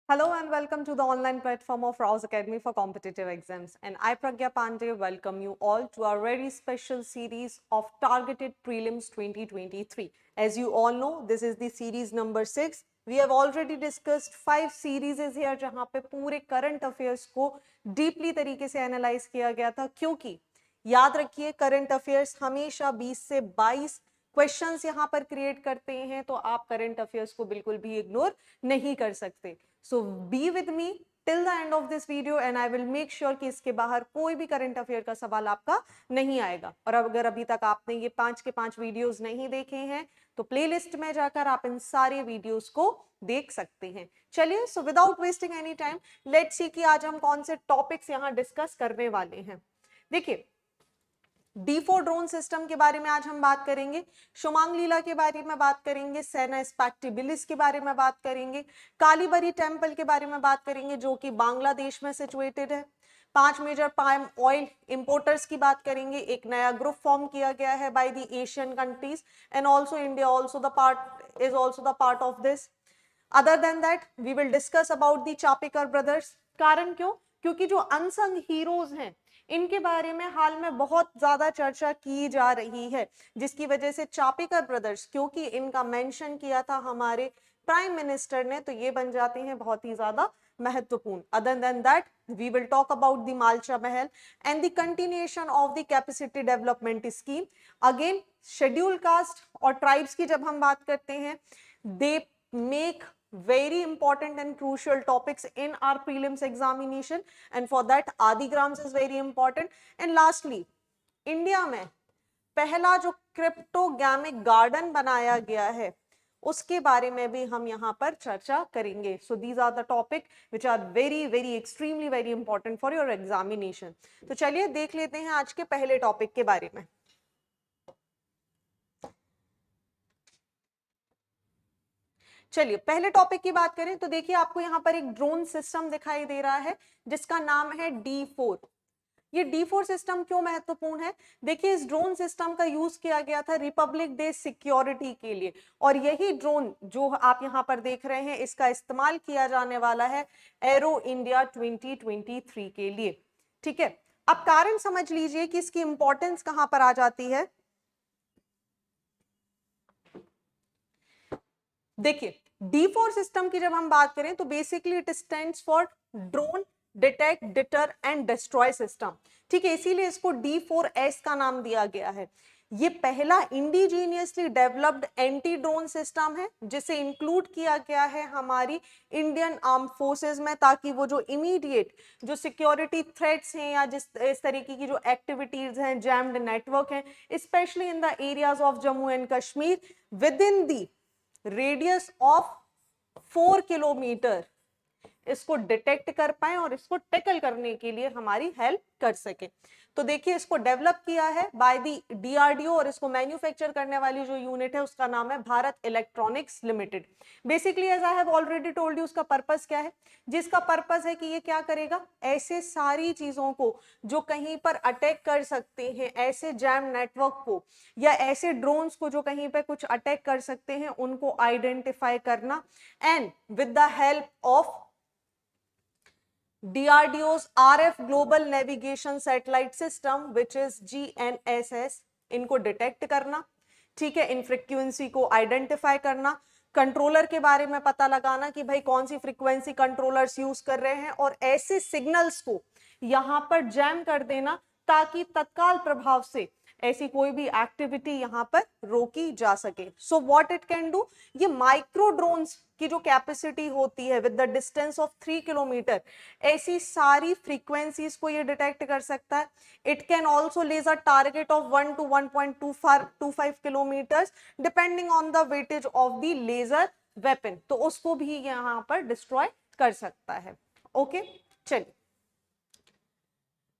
Hello and welcome to the online platform of Rouse Academy for Competitive Exams. And I, Pragya Pandey, welcome you all to our very special series of Targeted Prelims 2023. As you all know, this is the series number 6. We have already discussed 5 series here जहाँ पे पूरे current affairs को deeply तरीके से analyze किया गया था क्योंकि याद रखिए करंट अफेयर्स हमेशा 20 से 22 क्वेश्चंस यहाँ पर क्रिएट करते हैं तो आप करंट अफेयर्स को बिल्कुल भी इग्नोर नहीं कर सकते. So be with me till the end of this video and I will make sure कि इसके बाहर कोई भी करंट अफेयर का सवाल आपका नहीं आएगा. और अगर अभी तक आपने ये 5 के 5 वीडियोस नहीं देखे हैं तो प्लेलिस्ट में जाकर आप इन सारे वीडियोस को देख सकते हैं. चलिए, so without wasting any time let's see कि आज हम कौन से टॉपिक्स यहाँ डिस्कस करने वाले हैं. देखिए, D4 ड्रोन सिस्टम के बारे में आज हम बात करेंगे, शुमांग लीला के बारे में बात करेंगे, सेना स्पेक्टिबिलिस के बारे में बात करेंगे, कालीबरी टेम्पल के बारे में बात करेंगे जो कि बांग्लादेश में सिचुएटेड है. 5 मेजर पाम ऑयल इंपोर्टर्स की बात करेंगे. एक नया ग्रुप फॉर्म किया गया है by the Asian countries and also India also the part of this. Other than that we will discuss about the Chapekar brothers. कारण क्यों? क्योंकि जो अनसंग हीरोज हैं इनके बारे में हाल में बहुत ज्यादा चर्चा की जा रही है, जिसकी वजह से चापेकर ब्रदर्स, क्योंकि इनका मेंशन किया था हमारे प्राइम मिनिस्टर ने, तो ये बन जाते हैं बहुत ही ज्यादा महत्वपूर्ण. Other than that we will talk about the Malcha Mahal and the continuation of the capacity development scheme. Again schedule caste और ट्राइब्स की जब हम बात करते हैं, they make very important and crucial topics in our prelims examination, and for that Adigrams is very important. And lastly, India में पहला जो क्रिप्टोगैमिक गार्डन बनाया गया है उसके बारे में भी हम यहाँ पर चर्चा करेंगे. So these are the topic which are very very extremely very important for your examination. तो चलिए देख लेते हैं आज के पहले टॉपिक के बारे में. चलिए पहले टॉपिक की बात करें तो देखिए आपको यहाँ पर एक ड्रोन सिस्टम दिखाई दे रहा है जिसका नाम है D4. ये D4 सिस्टम क्यों महत्वपूर्ण है? देखिए, इस ड्रोन सिस्टम का यूज किया गया था रिपब्लिक डे सिक्योरिटी के लिए और यही ड्रोन जो आप यहाँ पर देख रहे हैं इसका इस्तेमाल किया जाने वाला है एरो इंडिया 2023 के लिए. ठीक है, अब कारण समझ लीजिए कि इसकी इंपॉर्टेंस कहां पर आ जाती है. देखिए, D4 सिस्टम की जब हम बात करें तो basically it stands for drone detect deter and destroy system. ठीक है, इसीलिए इसको D4S का नाम दिया गया है. ये पहला indigenously developed anti drone system है जिसे इंक्लूड किया गया है हमारी इंडियन आर्म फोर्सेस में, ताकि वो जो इमीडिएट जो सिक्योरिटी थ्रेट्स हैं या इस तरीके की जो एक्टिविटीज हैं, जैम्ड नेटवर्क हैं, specially in the areas of Jammu and Kashmir with in the radius of 4 kilometre, इसको डिटेक्ट कर पाए और इसको टैकल करने के लिए हमारी हेल्प कर सके. तो देखिए, इसको डेवलप किया है बाय दी DRDO और इसको मैन्युफैक्चर करने वाली जो यूनिट है उसका नाम है Bharat Electronics Limited. Basically as I have already told you उसका पर्पस क्या है. जिसका पर्पस है कि ये क्या करेगा, ऐसे सारी चीजों को जो कहीं पर अटैक कर सकते हैं, ऐसे जैम नेटवर्क को या ऐसे ड्रोन्स को जो कहीं पर कुछ अटैक कर सकते हैं, उनको आइडेंटिफाई करना and with the help of DRDO's RF Global Navigation Satellite System which is GNSS, इनको डिटेक्ट करना. ठीक है, इन फ्रीक्वेंसी को आइडेंटिफाई करना, कंट्रोलर के बारे में पता लगाना कि भाई कौन सी फ्रीक्वेंसी कंट्रोलर्स यूज कर रहे हैं और ऐसे सिग्नल्स को यहां पर जैम कर देना ताकि तत्काल प्रभाव से ऐसी कोई भी एक्टिविटी यहां पर रोकी जा सके. So what it can do, ये माइक्रो ड्रोन्स की जो कैपेसिटी होती है with the distance of 3 kilometre, ऐसी सारी फ्रीक्वेंसीज को ये डिटेक्ट कर सकता है. It can also laze a target of 1 to 1.25 kilometre depending on the weightage of the laser weapon, तो उसको भी यहाँ पर डिस्ट्रॉय कर सकता है. ओके, चलिए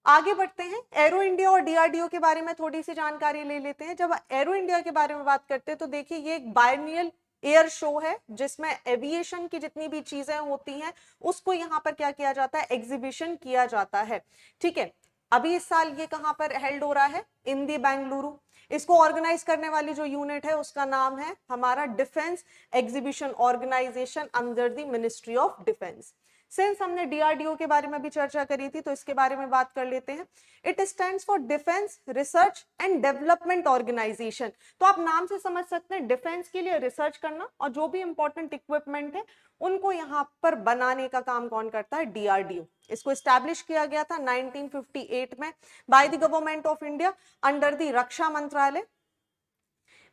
आगे बढ़ते हैं. एरो इंडिया और DRDO के बारे में थोड़ी सी जानकारी ले लेते हैं. जब एरो इंडिया के बारे में बात करते हैं तो देखिए, ये एक बायनियल एयर शो है जिसमें एविएशन की जितनी भी चीजें होती हैं उसको यहाँ पर क्या किया जाता है, एग्जीबिशन किया जाता है. ठीक है, अभी इस साल ये कहाँ पर हेल्ड हो रहा है, इन दी बेंगलुरु. इसको ऑर्गेनाइज करने वाली जो यूनिट है उसका नाम है हमारा defence exhibition organisation under the ministry of defence. Since हमने डीआरडीओ के बारे में भी चर्चा करी थी तो इसके बारे में बात कर लेते हैं। It stands for defence research and development organisation. तो आप नाम से समझ सकते हैं डिफेंस के लिए रिसर्च करना और जो भी इंपॉर्टेंट इक्विपमेंट है उनको यहाँ पर बनाने का काम कौन करता है, डीआरडीओ। इसको एस्टैब्लिश किया गया था 1958 में by the government of India under the Raksha Mantralaya.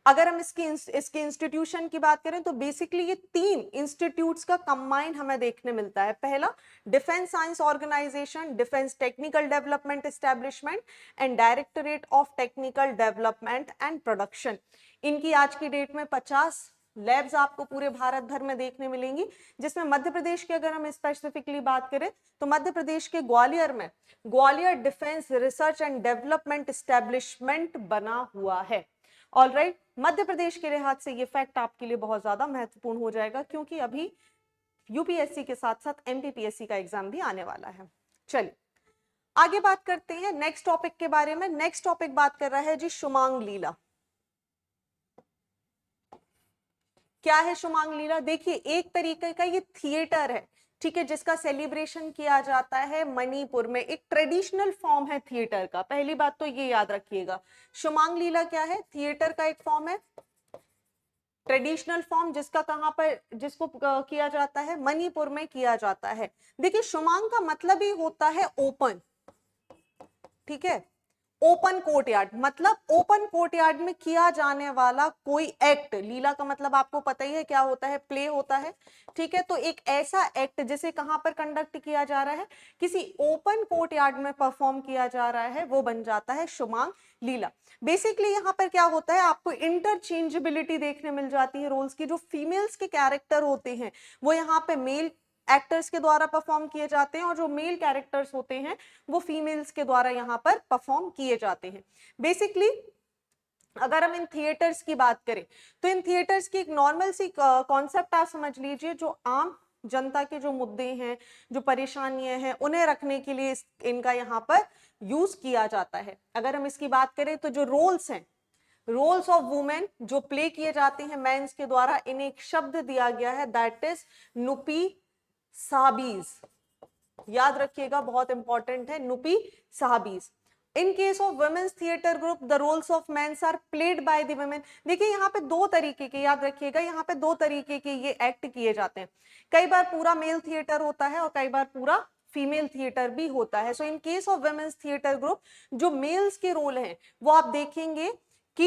अगर हम इसके इंस्टीट्यूशन की बात करें तो बेसिकली ये 3 इंस्टीट्यूट्स का कंबाइन हमें देखने मिलता है। पहला defence science organisation, defence technical development establishment and directorate of technical development and production. इनकी आज की डेट में 50 लैब्स आपको पूरे भारत भर में देखने मिलेंगी, जिसमें मध्य प्रदेश की अगर हम स्पेसिफिकली बात करें तो मध्य प्रदेश के ग्वालियर में Gwalior defence research and development establishment बना हुआ है। ऑलराइट, मध्य प्रदेश के लिहाज से ये फैक्ट आपके लिए बहुत ज्यादा महत्वपूर्ण हो जाएगा क्योंकि अभी यूपीएससी के साथ साथ एमपीपीएससी का एग्जाम भी आने वाला है। चलिए आगे बात करते हैं नेक्स्ट टॉपिक के बारे में। नेक्स्ट टॉपिक बात कर रहा है जी शुमांग लीला। क्या है शुमांग लीला? देखिए एक तरीके का ये थिएटर है, ठीक है, जिसका सेलिब्रेशन किया जाता है मणिपुर में। एक ट्रेडिशनल फॉर्म है थिएटर का, पहली बात तो ये याद रखिएगा। शुमांग लीला क्या है? थिएटर का एक फॉर्म है, ट्रेडिशनल फॉर्म, जिसका कहां पर जिसको किया जाता है, मणिपुर में किया जाता है। देखिए शुमांग का मतलब ही होता है ओपन, ठीक है, ओपन कोर्टयार्ड, मतलब ओपन कोर्टयार्ड में किया जाने वाला कोई एक्ट। लीला का मतलब आपको पता ही है क्या होता है, प्ले होता है, ठीक है। तो एक ऐसा एक्ट जिसे कहां पर कंडक्ट किया जा रहा है, किसी ओपन कोर्टयार्ड में परफॉर्म किया जा रहा है, वो बन जाता है शुमांग लीला। बेसिकली यहाँ पर क्या होता है, आपको इंटरचेंजेबिलिटी देखने मिल जाती है रोल्स की। जो फीमेल्स के कैरेक्टर होते हैं वो यहाँ पे मेल एक्टर्स के द्वारा परफॉर्म किए जाते हैं और जो मेल कैरेक्टर्स होते हैं वो फीमेल्स के द्वारा यहाँ पर परफॉर्म किए जाते हैं। बेसिकली अगर हम इन थिएटर्स की बात करें तो इन थिएटर्स की एक नॉर्मल सी कॉन्सेप्ट आप समझ लीजिए, जो आम जनता के जो मुद्दे हैं, जो परेशानियां हैं, उन्हें रखने के लिए इनका यहाँ पर यूज किया जाता है। अगर हम इसकी बात करें तो जो रोल्स हैं, रोल्स ऑफ वुमेन जो प्ले किए जाते हैं मेंस के द्वारा, इन्हें एक शब्द दिया गया है, दैट इज नुपी साहबीज। याद रखिएगा, बहुत इंपॉर्टेंट है, नुपी साहबीज। In case of womens theatre group the roles of mens are played by the women. देखिए यहाँ पे दो तरीके के, याद रखिएगा, यहाँ पे दो तरीके के ये एक्ट किए जाते हैं। कई बार पूरा मेल थिएटर होता है और कई बार पूरा फीमेल थिएटर भी होता है। So in case of womens theatre group जो मेल्स के रोल हैं वो आप देखेंगे कि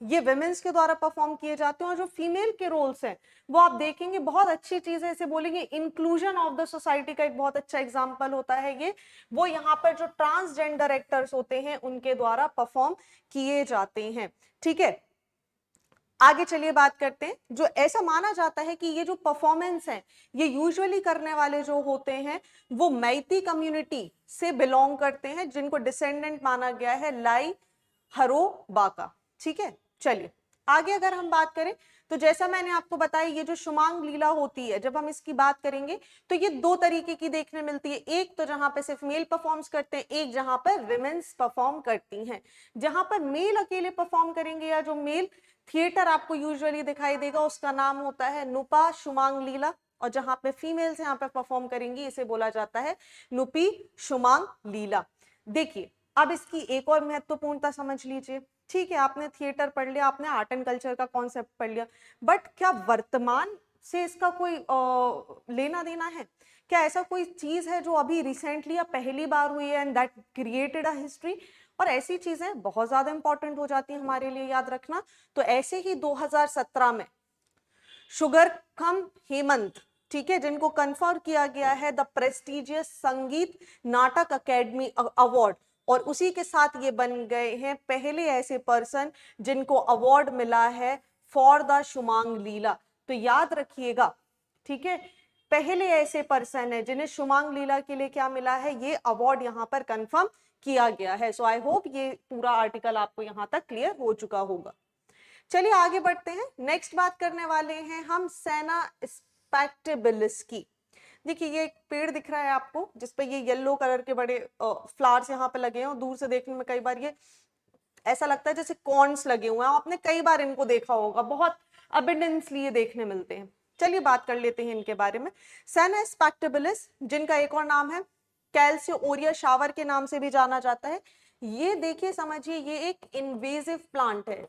ये वुमेन्स के द्वारा परफॉर्म किए जाते हैं, और जो फीमेल के रोल्स हैं वो आप देखेंगे, बहुत अच्छी चीज है, इसे बोलेंगे इंक्लूजन ऑफ द सोसाइटी का एक बहुत अच्छा एग्जांपल होता है ये। वो यहाँ पर जो ट्रांसजेंडर एक्टर्स होते हैं उनके द्वारा परफॉर्म किए जाते हैं, ठीक है। आगे चलिए बात करते हैं। जो ऐसा माना जाता है कि ये जो परफॉर्मेंस है ये यूजुअली करने वाले जो होते हैं वो मैती कम्युनिटी से बिलोंग करते हैं, जिनको डिसेंडेंट माना गया है लाई हरो बाका, ठीक है। चलिए आगे अगर हम बात करें तो जैसा मैंने आपको बताया, ये जो शुमांग लीला होती है, जब हम इसकी बात करेंगे तो ये दो तरीके की देखने मिलती है। एक तो जहां पे सिर्फ मेल परफॉर्म्स करते हैं, एक जहां पर विमेन्स परफॉर्म करती हैं। जहां पर मेल अकेले परफॉर्म करेंगे या जो मेल थिएटर आपको यूजुअली दिखाई देगा उसका नाम होता है नुपा शुमांग लीला, और जहां पे फीमेल्स यहाँ पे परफॉर्म करेंगी इसे बोला जाता है नुपी शुमांग लीला। देखिए अब इसकी एक और महत्वपूर्णता समझ लीजिए, ठीक है, आपने थिएटर पढ़ लिया, आपने आर्ट एंड कल्चर का कॉन्सेप्ट पढ़ लिया, बट क्या वर्तमान से इसका कोई लेना देना है? क्या ऐसा कोई चीज है जो अभी रिसेंटली या पहली बार हुई है and that created a history? और ऐसी चीजें बहुत ज्यादा इंपॉर्टेंट हो जाती है हमारे लिए, याद रखना। तो ऐसे ही 2017 में शुगर खम हेमंत, ठीक है, जिनको कन्फर्म किया गया है द प्रेस्टिजियस संगीत नाटक अकेडमी अवार्ड, और उसी के साथ ये बन गए हैं पहले ऐसे पर्सन जिनको अवार्ड मिला है फॉर द शुमांग लीला। तो याद रखिएगा, ठीक है, पहले ऐसे पर्सन है जिन्हें शुमांग लीला के लिए क्या मिला है, ये अवार्ड यहाँ पर कंफर्म किया गया है। सो आई होप ये पूरा आर्टिकल आपको यहाँ तक क्लियर हो चुका होगा। चलिए आगे बढ़ते हैं। नेक्स्ट बात करने वाले हैं हम सेना स्पेक्टेबिलिस की। देखिए ये एक पेड़ दिख रहा है आपको जिसपे ये येलो कलर के बड़े फ्लावर्स यहाँ पे लगे हैं, और दूर से देखने में कई बार ये ऐसा लगता है जैसे कॉर्न्स लगे हुए हैं, आपने कई बार इनको देखा होगा, बहुत अबंडेंसली ये देखने मिलते हैं। चलिए बात कर लेते हैं इनके बारे में। सेना स्पेक्टेबुलस, जिनका एक और नाम है कैल्सियोरिया शावर के नाम से भी जाना जाता है, ये देखिए समझिए ये एक इन्वेजिव प्लांट है।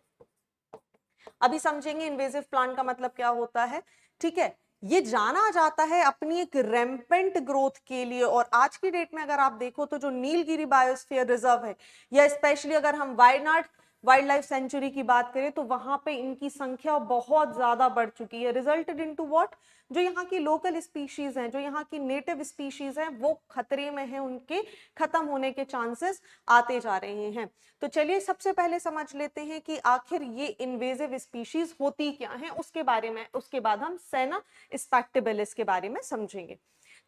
अभी समझेंगे इन्वेजिव प्लांट का मतलब क्या होता है, ठीक है। ये जाना जाता है अपनी एक रैम्पेंट ग्रोथ के लिए, और आज की डेट में अगर आप देखो तो जो नीलगिरी बायोस्फीयर रिजर्व है, या स्पेशली अगर हम वायनाड वाइल्ड लाइफ सेंचुरी की बात करें, तो वहां पे इनकी संख्या बहुत ज्यादा बढ़ चुकी है। रिजल्टेड इनटू व्हाट, जो यहाँ की लोकल स्पीशीज हैं, जो यहाँ की नेटिव स्पीशीज हैं, वो खतरे में हैं, उनके खत्म होने के चांसेस आते जा रहे हैं। तो चलिए सबसे पहले समझ लेते हैं कि आखिर ये इन्वेजिव स्पीशीज होती क्या हैं, उसके बारे में, उसके बाद हम सेना स्पेक्टेबुलस के बारे में समझेंगे।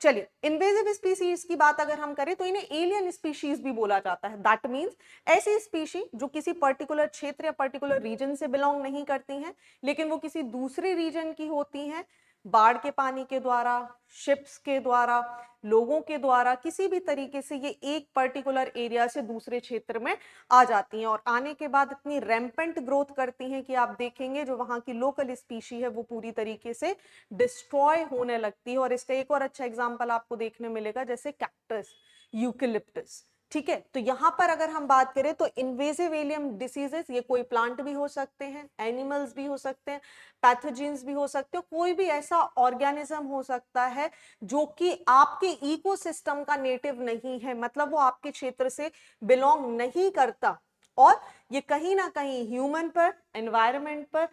चलिए, इन्वेजिव स्पीशीज की बात अगर हम करें तो इन्हें एलियन स्पीशीज भी बोला जाता है। दैट मीन्स ऐसी स्पीशी जो किसी पर्टिकुलर क्षेत्र या पर्टिकुलर रीजन से बिलोंग नहीं करती हैं, लेकिन वो किसी दूसरे रीजन की होती हैं, बाढ़ के पानी के द्वारा, शिप्स के द्वारा, लोगों के द्वारा, किसी भी तरीके से ये एक पर्टिकुलर एरिया से दूसरे क्षेत्र में आ जाती हैं, और आने के बाद इतनी रैम्पेंट ग्रोथ करती हैं कि आप देखेंगे जो वहां की लोकल स्पीशी है वो पूरी तरीके से डिस्ट्रॉय होने लगती है। और इसका एक और अच्छा एग्जाम्पल आपको देखने मिलेगा, जैसे कैक्टस, यूकेलिप्टस, ठीक है। तो यहां पर अगर हम बात करें तो इन्वेजिव एलियन डिसीजेस, ये कोई प्लांट भी हो सकते हैं, एनिमल्स भी हो सकते हैं, पैथोजेंस भी हो सकते हैं, कोई भी ऐसा ऑर्गेनिज्म हो सकता है जो कि आपके इकोसिस्टम का नेटिव नहीं है, मतलब वो आपके क्षेत्र से बिलोंग नहीं करता, और ये कहीं ना कहीं ह्यूमन पर, एनवायरमेंट पर,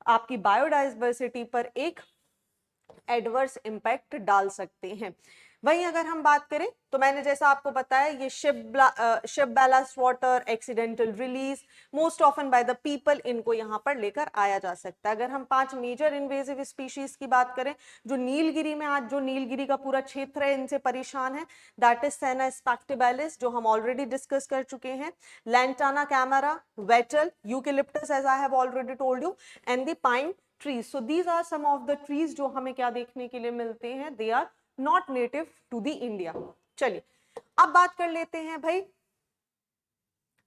आपकी बायोडाइवर्सिटी पर एक एडवर्स इंपैक्ट डाल सकते हैं। वहीं अगर हम बात करें तो मैंने जैसा आपको बताया, ये ship ballast water, accidental release, most often by the people, इनको यहाँ पर लेकर आया जा सकता है। अगर हम 5 मेजर इन्वेजिव स्पीशीज की बात करें जो नीलगिरी में, आज जो नीलगिरी का पूरा क्षेत्र है इनसे परेशान है, दैट इज सेना स्पेक्टेबुलस, जो हम ऑलरेडी डिस्कस कर चुके हैं, lantana camara, wattle, eucalyptus as I have already told you, and the pine trees. So these are some of the trees जो हमें क्या देखने के लिए मिलते हैं, they are not native to the India. चलिए अब बात कर लेते हैं भाई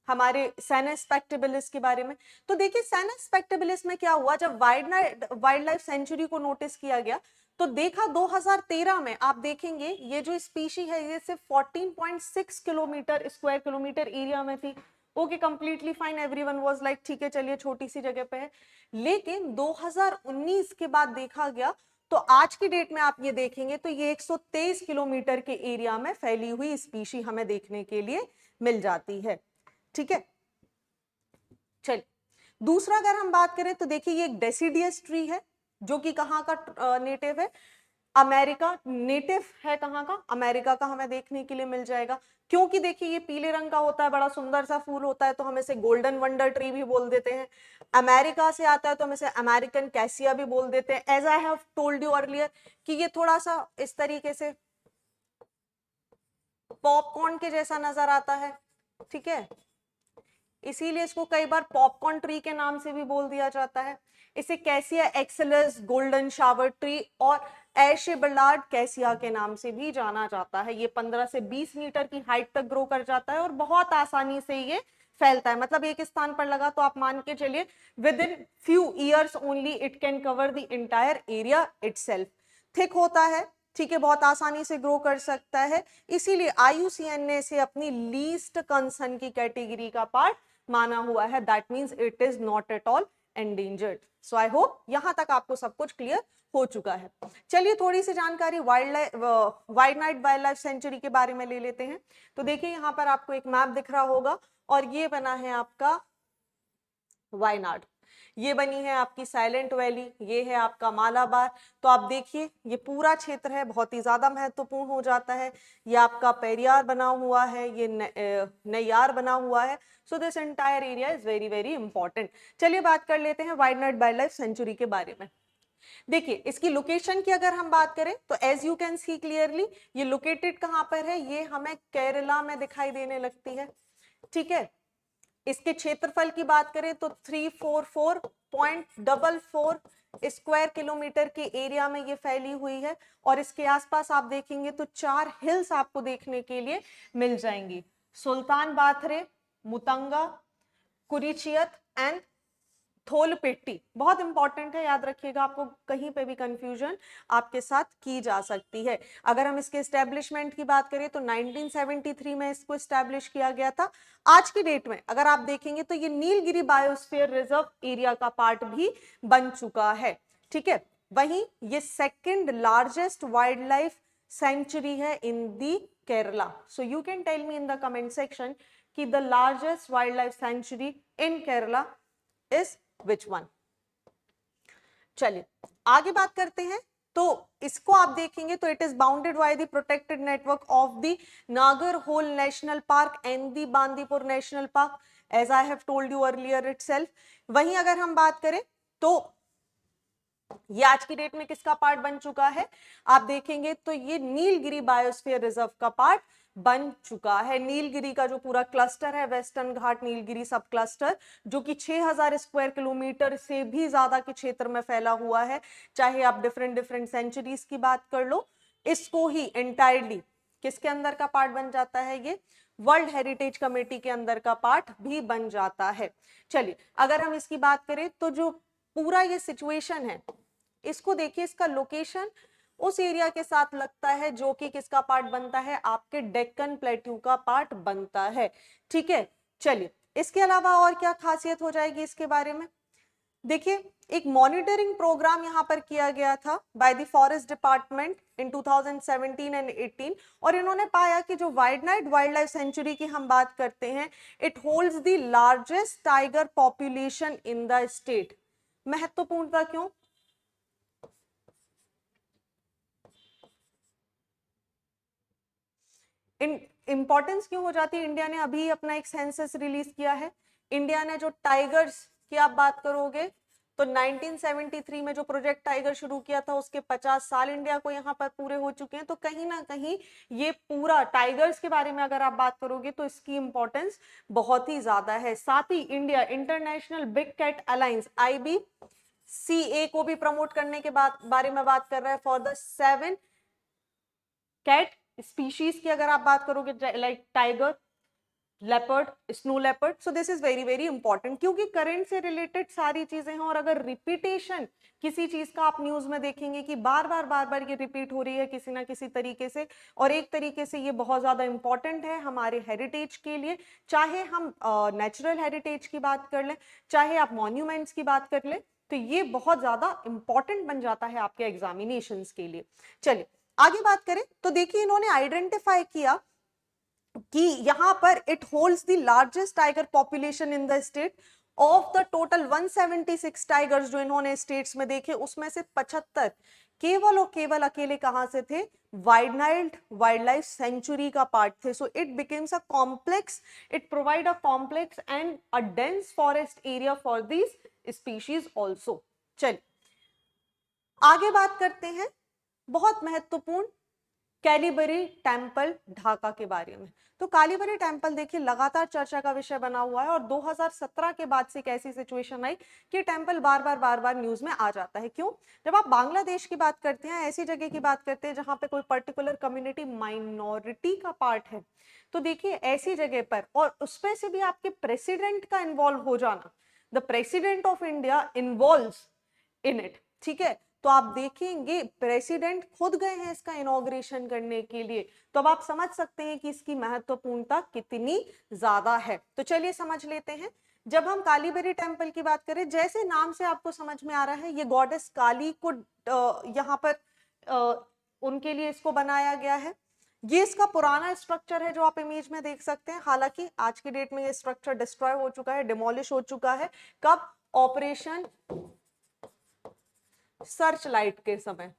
हमारे सेना स्पेक्टेबुलस के बारे में। तो देखिए सेना स्पेक्टेबुलस में क्या हुआ, जब वाइल्ड लाइफ सेंचुरी को नोटिस किया गया तो देखा 2013 में, आप देखेंगे ये जो स्पीशी है ये सिर्फ 14.6 किलोमीटर स्क्वायर किलोमीटर एरिया में थी। Okay, completely fine, everyone was like ठीक है चलिए छोटी सी जगह पे है। लेकिन 2019 के बाद देखा गया तो आज की डेट में आप ये देखेंगे तो ये 123 किलोमीटर के एरिया में फैली हुई स्पीशी हमें देखने के लिए मिल जाती है, ठीक है। चलिए दूसरा अगर हम बात करें तो देखिए ये एक डेसिडियस ट्री है जो कि कहाँ का नेटिव है, अमेरिका। नेटिव है कहाँ का, अमेरिका का, हमें देखने के लिए मिल जाएगा। क्योंकि देखिए ये पीले रंग का होता है, बड़ा सुंदर सा फूल होता है, तो हम इसे गोल्डन वंडर ट्री भी बोल देते हैं। अमेरिका से आता है तो हम इसे अमेरिकन कैसिया भी बोल देते हैं। As I have told you earlier कि ये थोड़ा सा इस तरीके से पॉपकॉर्न के जैसा नजर आता है, ठीक है, इसीलिए इसको कई बार पॉपकॉर्न ट्री के नाम से भी बोल दिया जाता है। इसे कैसिया एक्सेलस, गोल्डन शावर ट्री और एशेबलार्ड कैसिया के नाम से भी जाना जाता है। ये 15 से 20 मीटर की हाइट तक ग्रो कर जाता है और बहुत आसानी से ये फैलता है, मतलब एक स्थान पर लगा तो आप मान के चलिए with in few years only it can cover the entire area itself. Thick होता है, ठीक है, बहुत आसानी से ग्रो कर सकता है, इसीलिए IUCN ने इसे अपनी लीस्ट कंसर्न की कैटेगरी का पार्ट माना हुआ है। That means it is not at all endangered. So I hope यहां तक आपको सब कुछ क्लियर हो चुका है। चलिए थोड़ी सी जानकारी वाइनाड वाइल्ड लाइफ सेंचुरी के बारे में ले लेते हैं। तो देखिए यहाँ पर आपको एक मैप दिख रहा होगा और ये बना है आपका वायनाड, ये बनी है आपकी साइलेंट वैली, ये है आपका मालाबार। तो आप देखिए ये पूरा क्षेत्र है बहुत ही ज्यादा महत्वपूर्ण हो जाता है। ये आपका पेरियार बना हुआ है, ये नैयार बना हुआ है। So this entire area is very very important. चलिए बात कर लेते हैं वायनाड वाइल्ड लाइफ सेंचुरी के बारे में। देखिए इसकी लोकेशन की अगर हम बात करें तो as you can see clearly ये लोकेटेड कहां पर है, ये हमें केरला में दिखाई देने लगती है, ठीक है। इसके क्षेत्रफल की बात करें तो 344.44 स्क्वायर किलोमीटर के एरिया में ये फैली हुई है। और इसके आसपास आप देखेंगे तो 4 हिल्स आपको देखने के लिए मिल जाएंगी, सुल्तान बाथरे, मुतंगा, कुरिचियत एंड थोलपेट्टी, बहुत इंपॉर्टेंट है, याद रखिएगा, आपको कहीं पे भी कंफ्यूजन आपके साथ की जा सकती है। अगर हम इसके एस्टेब्लिशमेंट की बात करें तो 1973 में इसको एस्टेब्लिश किया गया था। आज की डेट में अगर आप देखेंगे तो ये नीलगिरी बायोस्फीयर रिजर्व एरिया का पार्ट भी बन चुका है, ठीक है। वहीं ये second largest wild life sanctuary है in the Kerala. So you can tell me in the comment section कि the largest wild life sanctuary in Kerala is which one. चलिए आगे बात करते हैं। तो इसको आप देखेंगे तो it is bounded by the protected network of the Nagarhole national park and the Bandipur national park, as I have told you earlier itself. वहीं अगर हम बात करें तो ये आज की डेट में किसका पार्ट बन चुका है, आप देखेंगे तो ये नीलगिरी बायोस्फीयर रिजर्व का पार्ट बन चुका है। नीलगिरी का जो पूरा क्लस्टर है, वेस्टर्न घाट नीलगिरी सब क्लस्टर, जो कि 6000 स्क्वायर किलोमीटर से भी ज्यादा के क्षेत्र में फैला हुआ है, चाहे आप डिफरेंट डिफरेंट सेंचुरीज की बात कर लो, इसको ही एंटायरली किसके अंदर का पार्ट बन जाता है, ये वर्ल्ड हेरिटेज कमेटी के अंदर का पार्ट भी बन जाता है। चलिए अगर हम इसकी बात करें तो जो पूरा ये सिचुएशन है, इसको देखिए, इसका लोकेशन उस एरिया के साथ लगता है जो कि किसका पार्ट बनता है, आपके डेक्कन प्लेट्यू का पार्ट बनता है, ठीक है। चलिए इसके अलावा और क्या खासियत हो जाएगी इसके बारे में, देखिए एक मॉनिटरिंग प्रोग्राम यहां पर किया गया था by the forest department in 2017 and 18, और इन्होंने पाया कि जो वाइडनाइट वाइल्ड लाइफ सेंचुरी की हम बात करते हैं, it holds the largest tiger population in the state. महत्वपूर्णता क्यों, इंपॉर्टेंस क्यों हो जाती है, इंडिया ने अभी अपना एक सेंसस रिलीज किया है। इंडिया ने जो टाइगर्स की आप बात करोगे तो 1973 में जो प्रोजेक्ट टाइगर शुरू किया था, उसके 50 साल इंडिया को यहाँ पर पूरे हो चुके हैं। तो कहीं ना कहीं ये पूरा टाइगर्स के बारे में अगर आप बात करोगे तो इसकी इंपॉर्टेंस बहुत ही ज्यादा है। साथ ही India International Big Cat Alliance IBCA को भी प्रमोट करने के बारे में बात कर रहा है फॉर द 7 कैट स्पीशीज की अगर आप बात करोगे, like tiger, leopard, snow leopard. So this is very very important, क्योंकि करंट से रिलेटेड सारी चीजें हैं, और अगर रिपीटेशन किसी चीज का आप न्यूज में देखेंगे कि बार बार ये रिपीट हो रही है किसी ना किसी तरीके से, और एक तरीके से ये बहुत ज्यादा इंपॉर्टेंट है हमारे हेरिटेज के लिए, चाहे हम नेचुरल हेरिटेज की बात कर लें, चाहे आप मॉन्यूमेंट्स की बात कर लें, तो ये बहुत ज्यादा इंपॉर्टेंट बन जाता है आपके एग्जामिनेशंस के लिए। चलिए आगे बात करें तो देखिए इन्होंने आइडेंटिफाई किया कि यहां पर it holds the largest tiger population in the state. Of the total 176 tigers जो इन्होंने स्टेट्स में देखे, उसमें से 75 केवल और केवल अकेले कहां से थे, वाइडनाइट वाइल्ड लाइफ सेंचुरी का पार्ट थे। So it becomes a complex, it provide a complex and a dense forest area for these species also. चलिए आगे बात करते हैं बहुत महत्वपूर्ण कैलीबरी टेम्पल ढाका के बारे में। तो कालीबरी टेम्पल देखिए लगातार चर्चा का विषय बना हुआ है, और 2017 के बाद से एक ऐसी सिचुएशन आई कि टेम्पल बार बार न्यूज में आ जाता है। क्यों, जब आप बांग्लादेश की बात करते हैं, ऐसी जगह की बात करते हैं जहां पे कोई पर्टिकुलर कम्युनिटी माइनॉरिटी का पार्ट है, तो देखिए ऐसी जगह पर, और उसपे से भी आपके प्रेसिडेंट का इन्वॉल्व हो जाना, the president of India involves in it, ठीक है। तो आप देखेंगे प्रेसिडेंट खुद गए हैं इसका इनॉग्रेशन करने के लिए, तो अब आप समझ सकते हैं कि इसकी महत्वपूर्णता कितनी ज्यादा है। तो चलिए समझ लेते हैं। जब हम कालीबेरी टेम्पल की बात करें, जैसे नाम से आपको समझ में आ रहा है, ये गॉडेस काली को यहाँ पर उनके लिए इसको बनाया गया है। ये इसका पुराना स्ट्रक्चर है जो आप इमेज में देख सकते हैं। हालांकि आज की डेट में ये स्ट्रक्चर डिस्ट्रॉय हो चुका है, डिमोलिश हो चुका है। कब, ऑपरेशन सर्च लाइट के समय,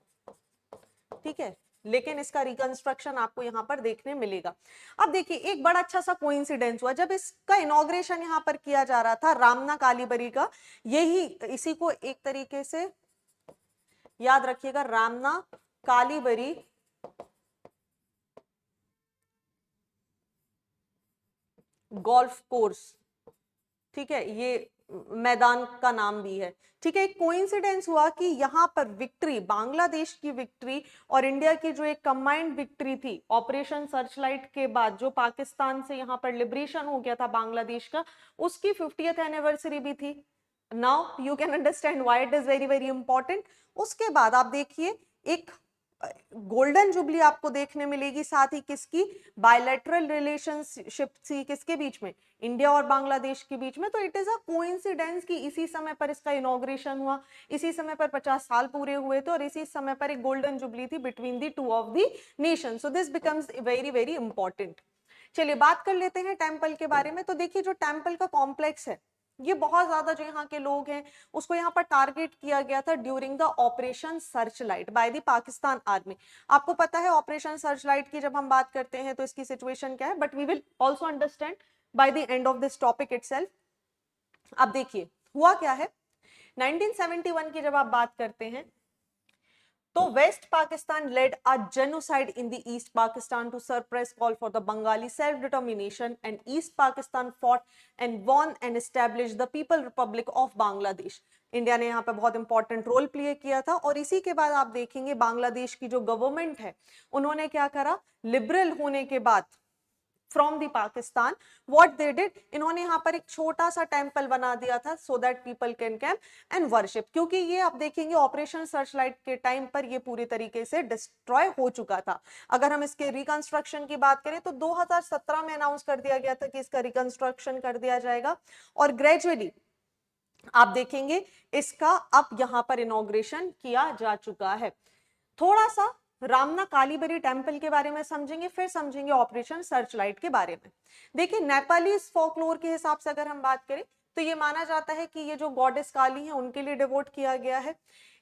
ठीक है, लेकिन इसका रिकंस्ट्रक्शन आपको यहां पर देखने मिलेगा। अब देखिए एक बड़ा अच्छा सा कोइंसिडेंस हुआ, जब इसका इनॉग्रेशन यहां पर किया जा रहा था रामना कालीबरी का, यही इसी को एक तरीके से याद रखिएगा, रामना कालीबरी गोल्फ कोर्स, ठीक है, ये मैदान का नाम भी है। ठीक है, एक कोइंसिडेंस हुआ कि यहाँ पर विक्ट्री, बांग्लादेश की विक्ट्री और इंडिया की जो एक कंबाइंड विक्ट्री थी ऑपरेशन सर्चलाइट के बाद, जो पाकिस्तान से यहाँ पर लिबरेशन हो गया था बांग्लादेश का, उसकी 50th एनिवर्सरी भी थी। Now you can understand why it is very very important. उसके बाद आप देखिए एक गोल्डन जुबली आपको देखने मिलेगी, साथ ही किसकी, बायलैटरल रिलेशनशिप थी किसके बीच में, इंडिया और बांग्लादेश के बीच में। तो इट इज अ कोइंसिडेंस कि इसी समय पर इसका इनॉग्रेशन हुआ, इसी समय पर 50 साल पूरे हुए थे और इसी समय पर एक गोल्डन जुबली थी between the two of the nation. So this becomes very very important. चलिए बात कर लेते हैं टेम्पल के बारे में। तो देखिए जो टेम्पल का कॉम्प्लेक्स है, ये बहुत ज्यादा जो यहाँ के लोग हैं उसको यहाँ पर टारगेट किया गया था during the operation Searchlight by the Pakistan army. आपको पता है ऑपरेशन सर्चलाइट की जब हम बात करते हैं तो इसकी सिचुएशन क्या है, but we will also understand by the end of this topic itself. अब देखिए हुआ क्या है, 1971 की जब आप बात करते हैं तो west Pakistan led a genocide in the East Pakistan to suppress call for the Bengali self-determination, and East Pakistan fought and won and established the People Republic of Bangladesh. India ने यहाँ पे बहुत इंपॉर्टेंट रोल प्ले किया था। और इसी के बाद आप देखेंगे बांग्लादेश की जो गवर्नमेंट है उन्होंने क्या करा, लिबरल होने के बाद from the Pakistan, what they did, इन्होंने यहाँ पर एक छोटा सा टेम्पल बना दिया था so that people can come and worship. क्योंकि ये आप देखेंगे ऑपरेशन सर्चलाइट के टाइम पर ये पूरी तरीके से डिस्ट्रॉय हो चुका था। अगर हम इसके रिकंस्ट्रक्शन की बात करें तो 2017 में अनाउंस कर दिया गया था कि इसका रिकंस्ट्रक्शन कर दिया जाएगा और ग्रेजुअली आप देखेंगे इसका अब यहाँ पर इनॉग्रेशन किया जा चुका है। थोड़ा सा रामना कालीबरी टेम्पल के बारे में समझेंगे, फिर समझेंगे ऑपरेशन सर्चलाइट के बारे में। देखिए नेपालीज फोकलोर के हिसाब से अगर हम बात करें तो ये माना जाता है कि ये जो गॉडेस काली है उनके लिए डिवोट किया गया है।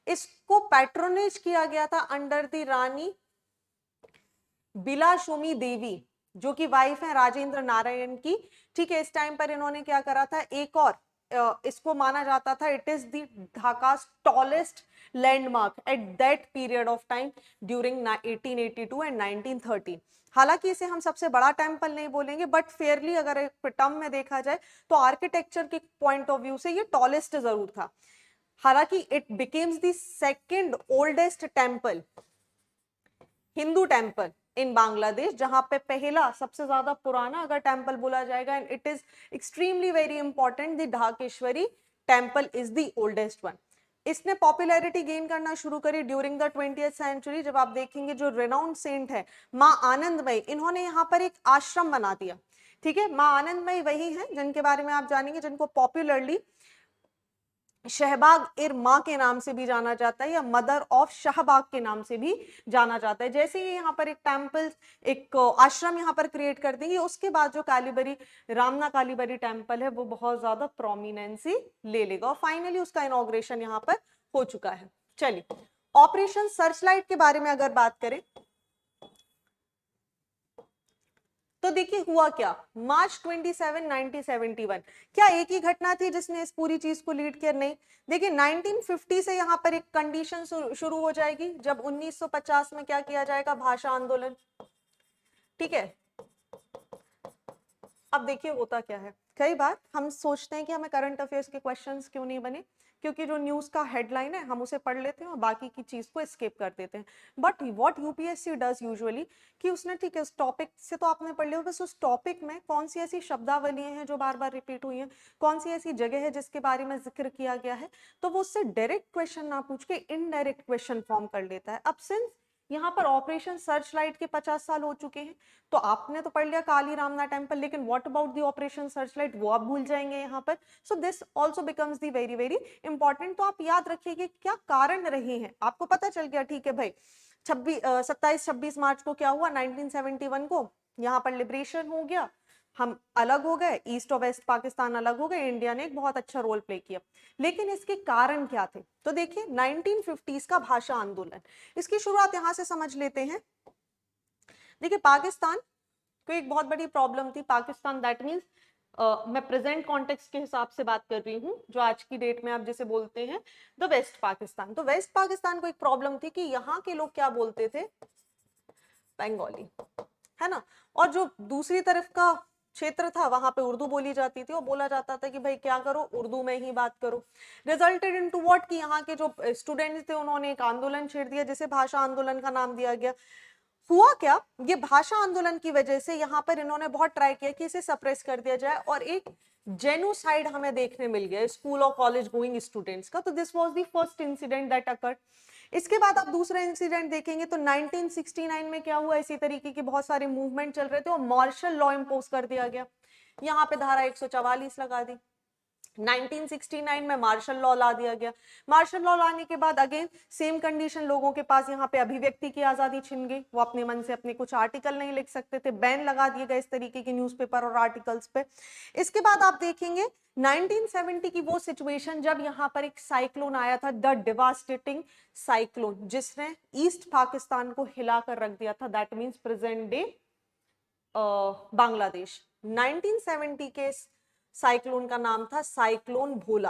इसको पैट्रोनेज किया गया था अंडर दी रानी बिलाशुमी देवी, जो कि वाइफ है राजेंद्र नारायण की। ठीक है, इस टाइम पर इन्होंने क्या करा था, एक और इसको माना जाता था it is the Dhaka's tallest landmark at that period of time during 1882 and 1913। हालांकि इसे हम सबसे बड़ा टेम्पल नहीं बोलेंगे, बट फेयरली अगर एक टर्म में देखा जाए तो आर्किटेक्चर के पॉइंट ऑफ व्यू से ये टॉलेस्ट जरूर था। हालांकि it becomes the second oldest temple, Hindu temple in Bangladesh, जहां पे पहला सबसे ज्यादा पुराना अगर टेम्पल बोला जाएगा, and it is extremely very important, the Dhakeshwari temple is the oldest one. इसने पॉपुलैरिटी गेन करना शुरू करी ड्यूरिंग द 20th सेंचुरी, जब आप देखेंगे जो रेनाउंड सेंट है माँ आनंदमयी, इन्होंने यहाँ पर एक आश्रम बना दिया। ठीक है, माँ आनंदमयी वही है जिनके बारे में आप जानेंगे, जिनको पॉपुलरली शहबाग इर माँ के नाम से भी जाना जाता है या मदर ऑफ शाहबाग के नाम से भी जाना जाता है। जैसे ही यहाँ पर एक टेम्पल, एक आश्रम यहाँ पर क्रिएट कर देंगे, उसके बाद जो कालीबरी, रामना कालीबरी टेम्पल है वो बहुत ज्यादा प्रोमिनेंसी ले लेगा और फाइनली उसका इनॉग्रेशन यहाँ पर हो चुका है। चलिए ऑपरेशन सर्चलाइट के बारे में अगर बात करें तो देखिए हुआ क्या, मार्च 27, 1971, क्या एक ही घटना थी जिसने इस पूरी चीज को लीड किया? नहीं। देखिए 1950 से यहाँ पर एक कंडीशन शुरू हो जाएगी, जब 1950 में क्या किया जाएगा, भाषा आंदोलन। ठीक है, अब देखिए होता क्या है, कई बार हम सोचते हैं कि हमें करंट अफेयर्स के क्वेश्चंस क्यों नहीं बने, क्योंकि जो न्यूज का हेडलाइन है हम उसे पढ़ लेते हैं और बाकी की चीज को स्किप कर देते हैं। But what UPSC does usually कि उसने, ठीक है उस टॉपिक से तो आपने पढ़ लिया, बस उस टॉपिक में कौन सी ऐसी शब्दावलियां हैं जो बार बार रिपीट हुई हैं, कौन सी ऐसी जगह है जिसके बारे में जिक्र किया गया है, तो वो उससे डायरेक्ट क्वेश्चन ना पूछ के इनडायरेक्ट क्वेश्चन फॉर्म कर लेता है। अब सिंस यहाँ पर ऑपरेशन सर्चलाइट के 50 साल हो चुके हैं, तो आपने तो पढ़ लिया काली रामना टेम्पल, लेकिन what about the operation Searchlight, वो आप भूल जाएंगे यहाँ पर। So this also becomes the very very important. तो आप याद रखिए क्या कारण रहे हैं, आपको पता चल गया। ठीक है भाई, 27-26 मार्च को क्या हुआ, 1971 को यहाँ पर लिबरेशन हो गया, हम अलग हो गए, ईस्ट और वेस्ट पाकिस्तान अलग हो गए, इंडिया ने एक बहुत अच्छा रोल प्ले किया। लेकिन इसके कारण क्या थे, तो देखिए 1950s का भाषा आंदोलन, इसकी शुरुआत यहां से समझ लेते हैं। देखिए पाकिस्तान को एक बहुत बड़ी प्रॉब्लम थी, पाकिस्तान दैट मीन्स मैं प्रेजेंट कॉन्टेक्स्ट के हिसाब से बात कर रही हूँ, जो आज की डेट में आप जैसे बोलते हैं द वेस्ट पाकिस्तान। तो वेस्ट पाकिस्तान को एक प्रॉब्लम थी कि यहाँ के लोग क्या बोलते थे, बंगाली, है ना, और जो दूसरी तरफ का क्षेत्र था वहां पे उर्दू बोली जाती थी और बोला जाता था कि भाई क्या करो, उर्दू में ही बात करो। रिजल्टेड इनटू व्हाट कि यहाँ के जो स्टूडेंट्स थे उन्होंने एक आंदोलन छेड़ दिया जिसे भाषा आंदोलन का नाम दिया गया। हुआ क्या, ये भाषा आंदोलन की वजह से यहाँ पर इन्होंने बहुत ट्राई किया कि इसे सप्रेस कर दिया जाए और एक जेनोसाइड हमें देखने मिल गया स्कूल और कॉलेज गोइंग स्टूडेंट्स का। तो this was the first incident that occurred. इसके बाद आप दूसरा इंसिडेंट देखेंगे तो 1969 में क्या हुआ, इसी तरीके के बहुत सारे मूवमेंट चल रहे थे और मार्शल लॉ इम्पोज कर दिया गया। यहाँ पे धारा 144 लगा दी। 1969 में मार्शल लॉ ला दिया गया। मार्शल लॉ लाने के बाद अगेन सेम कंडीशन, लोगों के पास यहाँ पे अभिव्यक्ति की आजादी छिन गई, वो अपने मन से अपने कुछ आर्टिकल नहीं लिख सकते थे, बैन लगा दिए गए इस तरीके के न्यूज़पेपर और आर्टिकल्स पे। इसके बाद आप देखेंगे 1970 की वो सिचुएशन जब यहाँ पर एक साइक्लोन आया था, द डिवास्टेटिंग साइक्लोन, जिसने ईस्ट पाकिस्तान को हिलाकर रख दिया था, that means present day Bangladesh. 1970 के साइक्लोन का नाम था cyclone Bhola.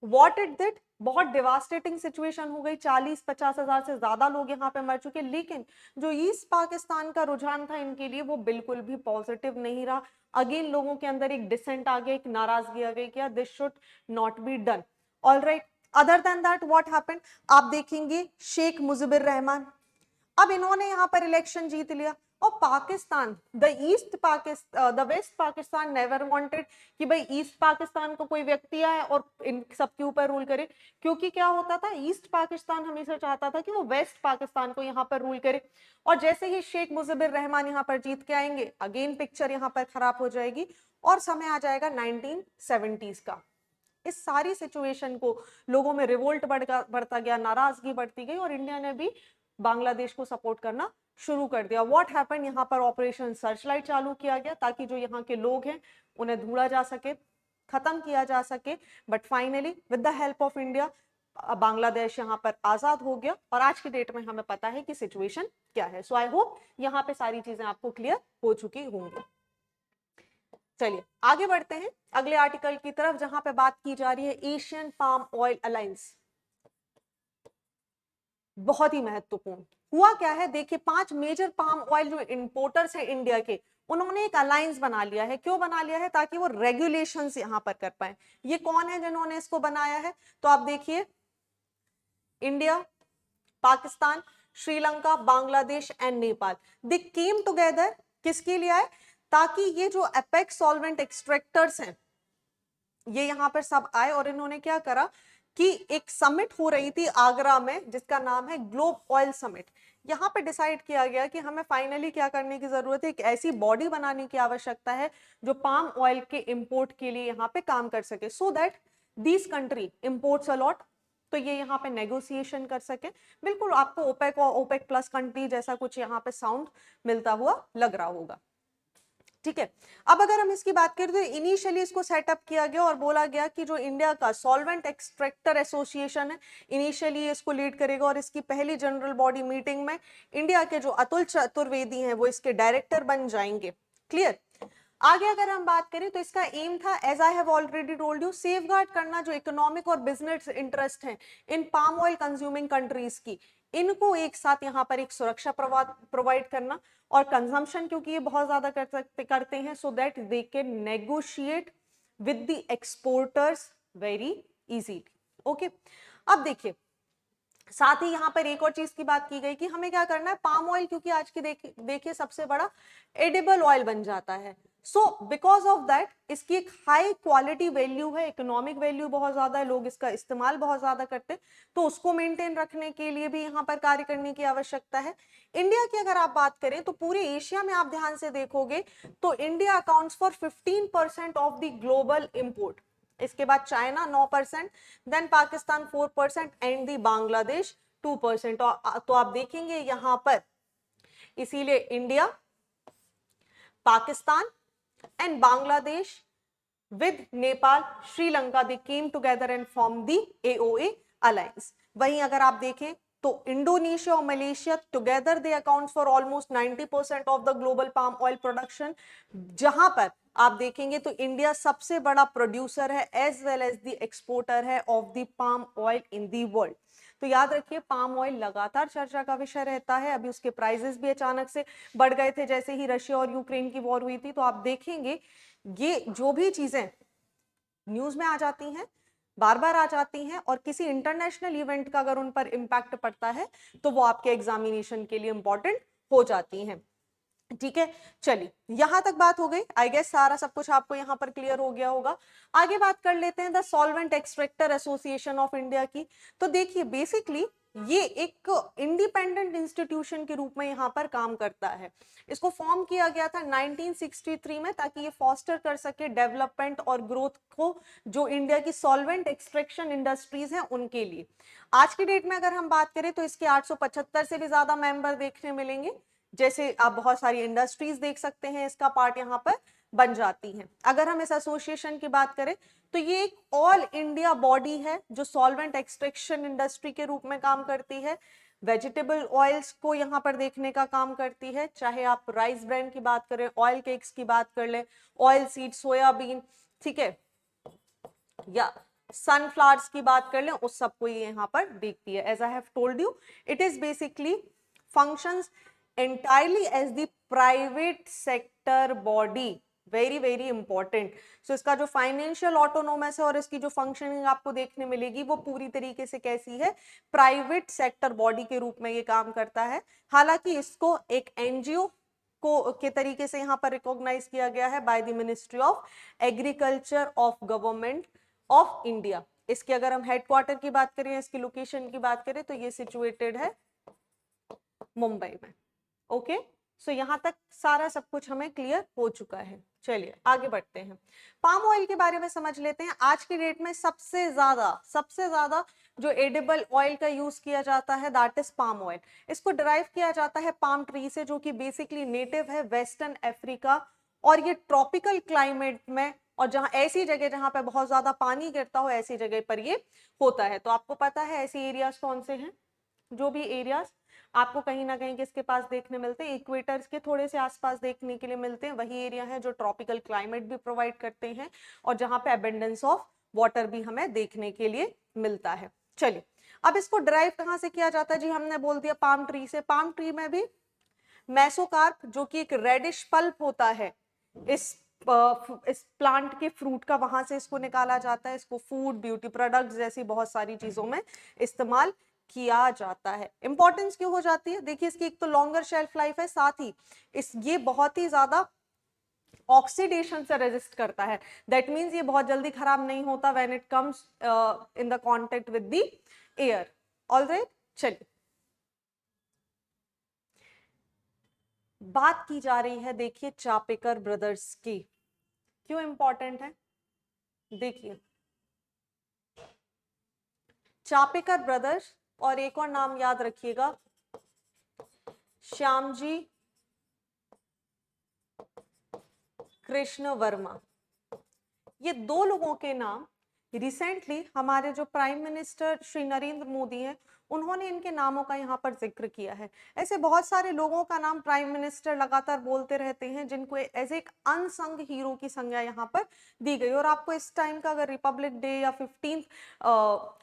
What it did, बहुत डिवास्टेटिंग सिचुएशन हो गई, 40-50 हजार से ज्यादा लोग यहाँ पे मर चुके। लेकिन जो ईस्ट पाकिस्तान का रुझान था इनके लिए वो बिल्कुल भी पॉजिटिव नहीं रहा। अगेन लोगों के अंदर एक डिसेंट आ गया, एक नाराजगी आ गई, क्या this should not be done. Alright, other than that what happened, आप देखेंगे शेख मुजिबुर रहमान, अब इन्होंने यहाँ पर इलेक्शन जीत लिया और Pakistan, the west Pakistan never wanted कि भाई ईस्ट पाकिस्तान को कोई व्यक्ति आए और इन सबके ऊपर रूल करे, क्योंकि क्या होता था, ईस्ट पाकिस्तान हमेशा चाहता था कि वो वेस्ट पाकिस्तान को यहाँ पर रूल करे। और जैसे ही शेख मुजिबुर रहमान यहाँ पर जीत के आएंगे, अगेन पिक्चर यहाँ पर खराब हो जाएगी और समय आ जाएगा 1970s का। इस सारी सिचुएशन को लोगों में रिवोल्ट बढ़ता गया, नाराजगी बढ़ती गई और इंडिया ने भी बांग्लादेश को सपोर्ट करना शुरू कर दिया। व्हाट हैपेंड, यहाँ पर ऑपरेशन सर्चलाइट चालू किया गया ताकि जो यहाँ के लोग हैं उन्हें ढूंढा जा सके, खत्म किया जा सके। But finally with the help of India Bangladesh यहाँ पर आजाद हो गया और आज की डेट में हमें पता है कि सिचुएशन क्या है। सो आई होप यहाँ पे सारी चीजें आपको क्लियर हो चुकी होंगी। चलिए आगे बढ़ते हैं अगले आर्टिकल की तरफ, जहां पे बात की जा रही है एशियन पाम ऑयल अलायंस। बहुत ही महत्वपूर्ण। हुआ क्या है, देखिए 5 मेजर पाम ऑयल जो इंपोर्टर्स हैं इंडिया के, उन्होंने एक अलायंस बना लिया है। क्यों बना लिया है, ताकि वो रेगुलेशंस यहां पर कर पाए। ये कौन है जिन्होंने इसको बनाया है, तो आप देखिए India, Pakistan, Sri Lanka, Bangladesh and Nepal, they came together. किसके लिए आए, ताकि ये जो एपेक्स सॉल्वेंट एक्सट्रैक्टर्स हैं ये यहाँ पर सब आए और इन्होंने क्या करा कि एक समिट हो रही थी आगरा में जिसका नाम है ग्लोब ऑयल समिट। यहाँ पे डिसाइड किया गया कि हमें फाइनली क्या करने की जरूरत है, एक ऐसी बॉडी बनाने की आवश्यकता है जो पाम ऑयल के इंपोर्ट के लिए यहाँ पे काम कर सके, so that this country imports a lot, तो ये यहाँ पे नेगोशिएशन कर सके। बिल्कुल आपको ओपेक और ओपेक प्लस कंट्री जैसा कुछ यहाँ पे साउंड मिलता हुआ लग रहा होगा। ठीक है, अब अगर हम इसकी बात करें तो इनिशियली इसको सेटअप किया गया और बोला गया कि जो इंडिया का सॉल्वेंट एक्सट्रैक्टर एसोसिएशन है इनिशियली इसको लीड करेगा और इसकी पहली जनरल बॉडी मीटिंग में इंडिया के जो अतुल चतुर्वेदी हैं वो इसके डायरेक्टर बन जाएंगे। क्लियर। आगे अगर हम बात करें तो इसका एम था, as I have already told you, safeguard करना जो इकोनॉमिक और बिजनेस इंटरेस्ट हैं in palm oil consuming countries की, इनको एक साथ यहाँ पर एक सुरक्षा प्रोवाइड करना और कंजम्पशन, क्योंकि ये बहुत ज्यादा करते हैं, so that they can negotiate with the exporters very easily. Okay, अब देखिए साथ ही यहाँ पर एक और चीज की बात की गई कि हमें क्या करना है, पाम ऑयल क्योंकि आज की देखिए सबसे बड़ा एडिबल ऑयल बन जाता है, सो बिकॉज ऑफ दैट इसकी एक हाई क्वालिटी वैल्यू है, इकोनॉमिक वैल्यू बहुत ज्यादा है, लोग इसका इस्तेमाल बहुत ज्यादा करते हैं, तो उसको मेंटेन रखने के लिए भी यहाँ पर कार्य करने की आवश्यकता है। इंडिया की अगर आप बात करें तो पूरे एशिया में आप ध्यान से देखोगे तो India accounts for 15% of the global import. इसके बाद China 9%, then Pakistan 4% and the Bangladesh 2%। तो आप देखेंगे यहां पर इसीलिए India, Pakistan and Bangladesh with Nepal, Sri Lanka, they came together and form the AOA alliance. वहीं अगर आप देखें तो इंडोनेशिया और Malaysia together they accounts for almost 90% of the global palm oil production, जहां पर आप देखेंगे तो इंडिया सबसे बड़ा प्रोड्यूसर है as well as the exporter है of the palm oil in the world. तो याद रखिए पाम ऑयल लगातार चर्चा का विषय रहता है। अभी उसके प्राइसेस भी अचानक से बढ़ गए थे जैसे ही रशिया और यूक्रेन की वॉर हुई थी। तो आप देखेंगे ये जो भी चीजें न्यूज में आ जाती हैं, बार बार आ जाती हैं, और किसी इंटरनेशनल इवेंट का अगर उन पर इम्पैक्ट पड़ता है तो वो आपके एग्जामिनेशन के लिए इंपॉर्टेंट हो जाती हैं। ठीक है, चलिए यहां तक बात हो गई। आई गेस सारा सब कुछ आपको यहां पर क्लियर हो गया होगा। आगे बात कर लेते हैं the solvent extractor association of India की। तो देखिए बेसिकली ये एक इंडिपेंडेंट इंस्टीट्यूशन के रूप में यहां पर काम करता है। इसको फॉर्म किया गया था 1963 में ताकि ये फॉस्टर कर सके डेवलपमेंट और ग्रोथ को जो इंडिया की सॉल्वेंट एक्सट्रैक्शन इंडस्ट्रीज हैं उनके लिए। आज की डेट में अगर हम बात करें तो इसके 875 से भी ज्यादा मेंबर देखने मिलेंगे। जैसे आप बहुत सारी इंडस्ट्रीज देख सकते हैं इसका पार्ट यहाँ पर बन जाती हैं। अगर हम इस एसोसिएशन की बात करें तो ये एक ऑल इंडिया बॉडी है जो सॉल्वेंट एक्सट्रैक्शन इंडस्ट्री के रूप में काम करती है। वेजिटेबल ऑयल्स को यहाँ पर देखने का काम करती है, चाहे आप राइस ब्रांड की बात करें, ऑयल केक्स की बात कर लें, ऑयल सीड, सोयाबीन, ठीक है, या सनफ्लावर्स की बात कर लें, उस सबको ये यहाँ पर देखती है। As I have told you, it is basically functions entirely as the private sector body, very very important. So इसका जो फाइनेंशियल ऑटोनोमस है और इसकी जो फंक्शनिंग आपको देखने मिलेगी वो पूरी तरीके से कैसी है, प्राइवेट सेक्टर बॉडी के रूप में ये काम करता है। हालांकि इसको एक एनजीओ को के तरीके से यहाँ पर रिकॉग्नाइज किया गया है by the ministry of agriculture of government of India. इसके अगर हम हेडक्वार्टर की बात करें, इसकी लोकेशन की बात करें तो ये सिचुएटेड है मुंबई में। ओके, सो यहां तक सारा सब कुछ हमें क्लियर हो चुका है। चलिए आगे बढ़ते हैं, पाम ऑयल के बारे में समझ लेते हैं। आज की डेट में सबसे ज्यादा जो एडिबल ऑयल का यूज किया जाता है दैट इज पाम ऑयल। इसको डिराइव किया जाता है पाम ट्री से जो कि बेसिकली नेटिव है वेस्टर्न अफ्रीका, और ये ट्रॉपिकल क्लाइमेट में और जहां ऐसी जगह जहां पे बहुत ज्यादा पानी गिरता हो ऐसी जगह पर ये होता है। तो आपको पता है ऐसे एरियाज कौन से हैं, जो भी एरियाज आपको कहीं ना कहीं किसके पास देखने मिलते हैं, इक्वेटर्स के थोड़े से आसपास देखने के लिए मिलते हैं, वही एरिया है जो ट्रॉपिकल क्लाइमेट भी प्रोवाइड करते हैं और जहां पे अबेंडेंस ऑफ वाटर भी हमें देखने के लिए मिलता है। चलिए अब इसको ड्राइव कहाँ से किया जाता है जी, हमने बोल दिया पाम ट्री से। पाम ट्री में भी मेसोकार्प जो कि एक रेडिश पल्प होता है इस प्लांट के फ्रूट का, वहां से इसको निकाला जाता है। इसको फूड, ब्यूटी प्रोडक्ट्स जैसी बहुत सारी चीजों में इस्तेमाल किया जाता है। इंपॉर्टेंस क्यों हो जाती है, देखिए इसकी एक तो लॉन्गर शेल्फ लाइफ है, साथ ही ये बहुत ही ज्यादा ऑक्सीडेशन से रेजिस्ट करता है। दैट मींस ये बहुत जल्दी खराब नहीं होता when it comes in the contact with the air. Alright, चलिए बात की जा रही है देखिए चापेकर ब्रदर्स की। क्यों इंपॉर्टेंट है, देखिए चापेकर ब्रदर्स और एक और नाम याद रखिएगा, श्यामजी कृष्ण वर्मा। ये दो लोगों के नाम रिसेंटली हमारे जो प्राइम मिनिस्टर श्री नरेंद्र मोदी हैं उन्होंने इनके नामों का यहाँ पर जिक्र किया है। ऐसे बहुत सारे लोगों का नाम प्राइम मिनिस्टर लगातार बोलते रहते हैं जिनको एज एक अनसंग हीरो की संज्ञा यहाँ पर दी गई। और आपको इस टाइम का अगर रिपब्लिक डे या 15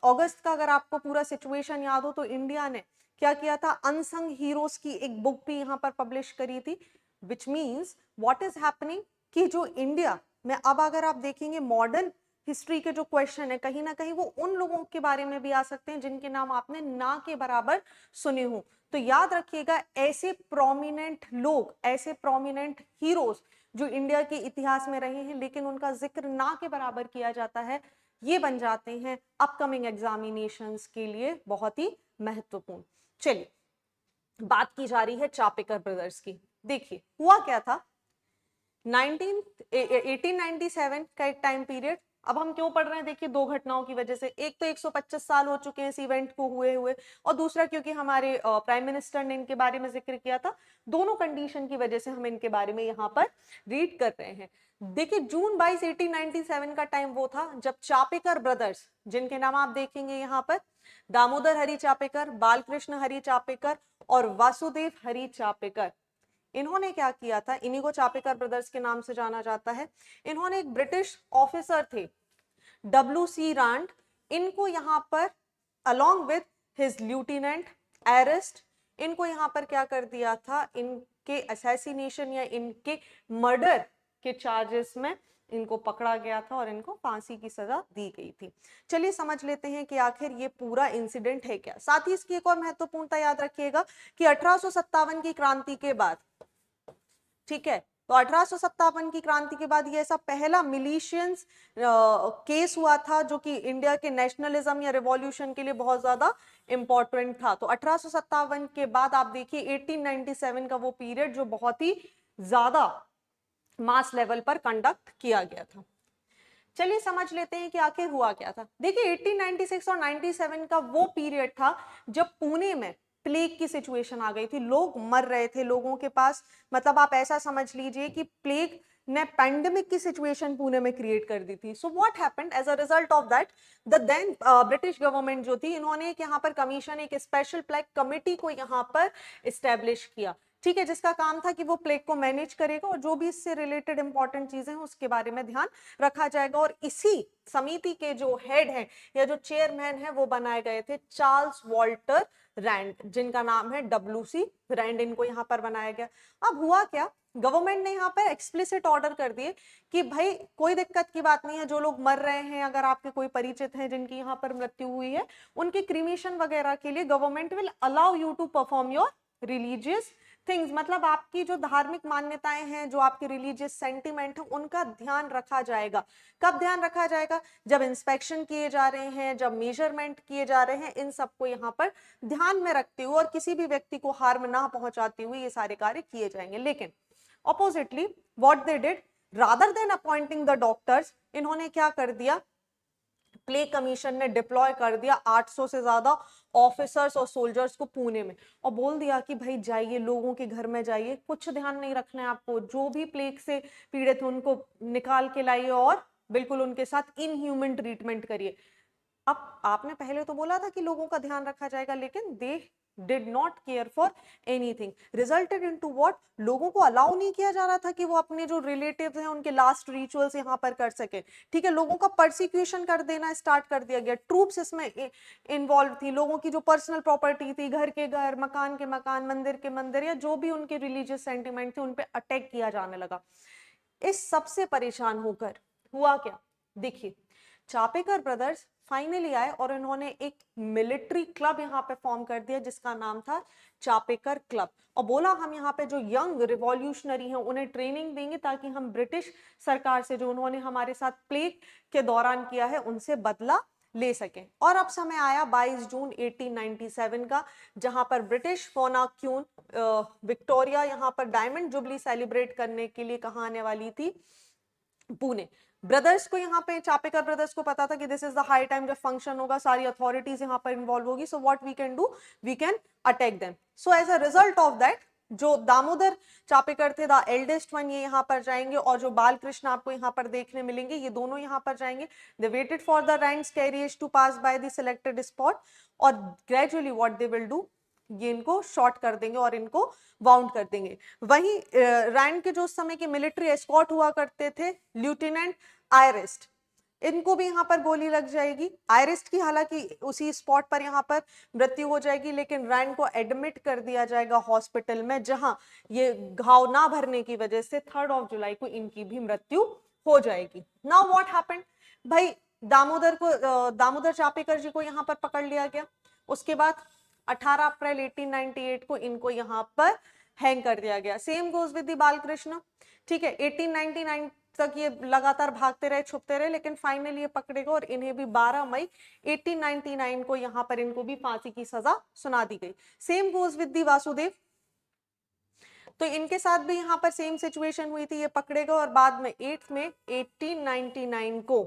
अगस्त का अगर आपको पूरा सिचुएशन याद हो तो इंडिया ने क्या किया था, अनसंग हीरोज की एक बुक भी यहाँ पर पब्लिश करी थी। Which means what is happening कि जो इंडिया में अब अगर आप देखेंगे मॉडर्न हिस्ट्री के जो क्वेश्चन है कहीं ना कहीं वो उन लोगों के बारे में भी आ सकते हैं जिनके नाम आपने ना के बराबर सुने हो। तो याद रखिएगा ऐसे प्रोमिनेंट लोग, ऐसे प्रोमिनेंट हीरोज जो इंडिया के इतिहास में रहे हैं लेकिन उनका जिक्र ना के बराबर किया जाता है, ये बन जाते हैं अपकमिंग एग्जामिनेशंस के लिए बहुत ही महत्वपूर्ण। चलिए बात की जा रही है चापेकर ब्रदर्स की। देखिए हुआ क्या था, 1897 का एक टाइम पीरियड। अब हम क्यों पढ़ रहे हैं, देखिए दो घटनाओं की वजह से। एक तो 125 साल हो चुके हैं इस इवेंट को हुए हुए, और दूसरा क्योंकि हमारे प्राइम मिनिस्टर ने इनके बारे में जिक्र किया था। दोनों कंडीशन की वजह से हम इनके बारे में यहाँ पर रीड कर रहे हैं। देखिए जून 22 1897 का टाइम वो था जब चापेकर ब्रदर्स, जिनके नाम आप देखेंगे यहाँ पर, दामोदर हरि चापेकर, बालकृष्ण हरि चापेकर और वासुदेव हरि चापेकर, इन्होंने क्या किया था, इन्हीं को चापेकर ब्रदर्स के नाम से जाना जाता है। इन्होंने एक ब्रिटिश ऑफिसर थे WC रांड, इनको यहां पर along with his lieutenant arrest, इनको यहाँ पर क्या कर दिया था, इनके असैसिनेशन या इनके मर्डर के चार्जेस में इनको पकड़ा गया था और इनको फांसी की सजा दी गई थी। चलिए समझ लेते हैं कि आखिर ये पूरा इंसिडेंट है क्या। साथ ही इसकी एक और महत्वपूर्णता याद रखिएगा कि 1857 की क्रांति के बाद, ठीक है, तो 1857 की क्रांति के बाद ये ऐसा पहला मिलिशियंस केस हुआ था जो कि इंडिया के नेशनलिज्म या रिवॉल्यूशन के लिए बहुत ज्यादा इंपॉर्टेंट था। तो 1857 के बाद आप देखिए 1897 का वो पीरियड जो बहुत ही ज्यादा मास लेवल पर कंडक्ट किया गया था। चलिए समझ लेते हैं कि आखिर हुआ क्या था। देखिए 1896 और 97 का वो पीरियड था जब पुणे में प्लेग की सिचुएशन आ गई थी, लोग मर रहे थे, लोगों के पास, मतलब आप ऐसा समझ लीजिए कि प्लेग ने पैंडेमिक की सिचुएशन पुणे में क्रिएट कर दी थी। So what happened as a result of that, the then British government जो थी, इन्होंने एक यहाँ पर कमीशन, एक स्पेशल प्लेग कमेटी को यहाँ पर इस्टेब्लिश किया, ठीक है, जिसका काम था कि वो प्लेग को मैनेज करेगा और जो भी इससे रिलेटेड इंपॉर्टेंट चीजें हैं उसके बारे में ध्यान रखा जाएगा। और इसी समिति के जो हेड हैं या जो चेयरमैन हैं वो बनाए गए थे चार्ल्स वॉल्टर रैंड, जिनका नाम है WC रैंड, इनको यहाँ पर बनाया गया। अब हुआ क्या, गवर्नमेंट ने यहाँ पर एक्सप्लिसिट ऑर्डर कर दिए कि भाई कोई दिक्कत की बात नहीं है, जो लोग मर रहे हैं, अगर आपके कोई परिचित हैं जिनकी यहाँ पर मृत्यु हुई है, उनके क्रीमेशन वगैरह के लिए government will allow you to perform your religious things, मतलब आपकी जो धार्मिक मान्यताएं हैं, जो आपके रिलीजियस सेंटिमेंट है, उनका ध्यान रखा जाएगा। कब ध्यान रखा जाएगा, जब इंस्पेक्शन किए जा रहे हैं, जब मेजरमेंट किए जा रहे हैं, इन सबको यहाँ पर ध्यान में रखते हुए और किसी भी व्यक्ति को हार्म ना पहुंचाते हुए ये सारे कार्य किए जाएंगे। लेकिन oppositely what they did, rather than appointing the doctors, इन्होंने क्या कर दिया, प्ले कमीशन ने डिप्लॉय कर दिया 800 से ज्यादा ऑफिसर्स और सोल्जर्स को पुणे में, और बोल दिया कि भाई जाइए, लोगों के घर में जाइए, कुछ ध्यान नहीं रखना है आपको, जो भी प्लेग से पीड़ित हैं उनको निकाल के लाइए और बिल्कुल उनके साथ इनह्यूमन ट्रीटमेंट करिए। अब आपने पहले तो बोला था कि लोगों का ध्यान रखा जाएगा, लेकिन they did not care for anything, resulted into what, लोगों को अलाउ नहीं किया जा रहा था कि वो अपने जो रिलेटिव्स हैं उनके लास्ट रिचुअल्स यहाँ पर कर सके, ठीक है, लोगों का परसिक्यूशन कर देना स्टार्ट कर दिया गया, ट्रूप्स इसमें इन्वॉल्व थी, लोगों की जो पर्सनल प्रॉपर्टी थी, घर के घर, मकान के मकान, मंदिर के मंदिर, या जो भी उनके रिलीजियस सेंटिमेंट थे उन पे अटैक किया जाने लगा। इस सबसे परेशान होकर हुआ क्या, देखिए चापेकर ब्रदर्स फाइनली आए और इन्होंने एक मिलिट्री क्लब यहाँ पे फॉर्म कर दिया जिसका नाम था चापेकर क्लब, और बोला हम यहाँ पे जो यंग रिवॉल्यूशनरी हैं उन्हें ट्रेनिंग देंगे ताकि हम ब्रिटिश सरकार से जो उन्होंने हमारे साथ प्लेग के दौरान किया है उनसे बदला ले सकें। और अब समय आया 22 जून 1897 का, जहां पर ब्रिटिश मोनार्क्यून विक्टोरिया यहाँ पर डायमंड जुबली सेलिब्रेट करने के लिए कहाँ आने वाली थी, पुणे। ब्रदर्स को यहाँ पे, चापेकर ब्रदर्स को पता था कि this is the high time, जब फंक्शन होगा सारी अथॉरिटीज यहाँ पर इन्वॉल्व होगी, so what we can do, we can attack them. So as a result of that, जो दामोदर चापेकर थे द एल्डेस्ट वन, ये यहाँ पर जाएंगे, और जो बालकृष्ण आपको यहाँ पर देखने मिलेंगे, ये दोनों यहाँ पर जाएंगे। They waited for the Rand's carriage to pass by the selected spot, और gradually what they will do, ये इनको शॉर्ट कर देंगे और इनको वाउंड कर देंगे। वहीं रैंड के जो उस समय के मिलिट्री एस्कॉर्ट हुआ करते थे, लेफ्टिनेंट आयरिस्ट, इनको भी यहाँ पर गोली लग जाएगी। आयरिस्ट की हालांकि उसी स्पॉट पर यहाँ पर मृत्यु हो जाएगी, लेकिन रैंड को एडमिट कर दिया जाएगा हॉस्पिटल में, जहां ये घाव ना भरने की वजह से 3 जुलाई को इनकी भी मृत्यु हो जाएगी। नाउ व्हाट हैपेंड, भाई दामोदर चापेकर जी को यहाँ पर पकड़ लिया गया, उसके बाद 18 अप्रैल 1898 को इनको यहाँ पर हैंग कर दिया गया। Same goes with the Balkrishna, ठीक है, 1899 तक ये लगातार भागते रहे, छुपते रहे, लेकिन फाइनली ये पकड़े गए और इन्हें भी 12 मई 1899 को यहाँ पर इनको भी फांसी की सजा सुना दी गई। Same goes with the Vasudev, तो इनके साथ भी यहाँ पर सेम सिचुएशन हुई थी, ये पकड़े गए और बाद में 8 में 1899 को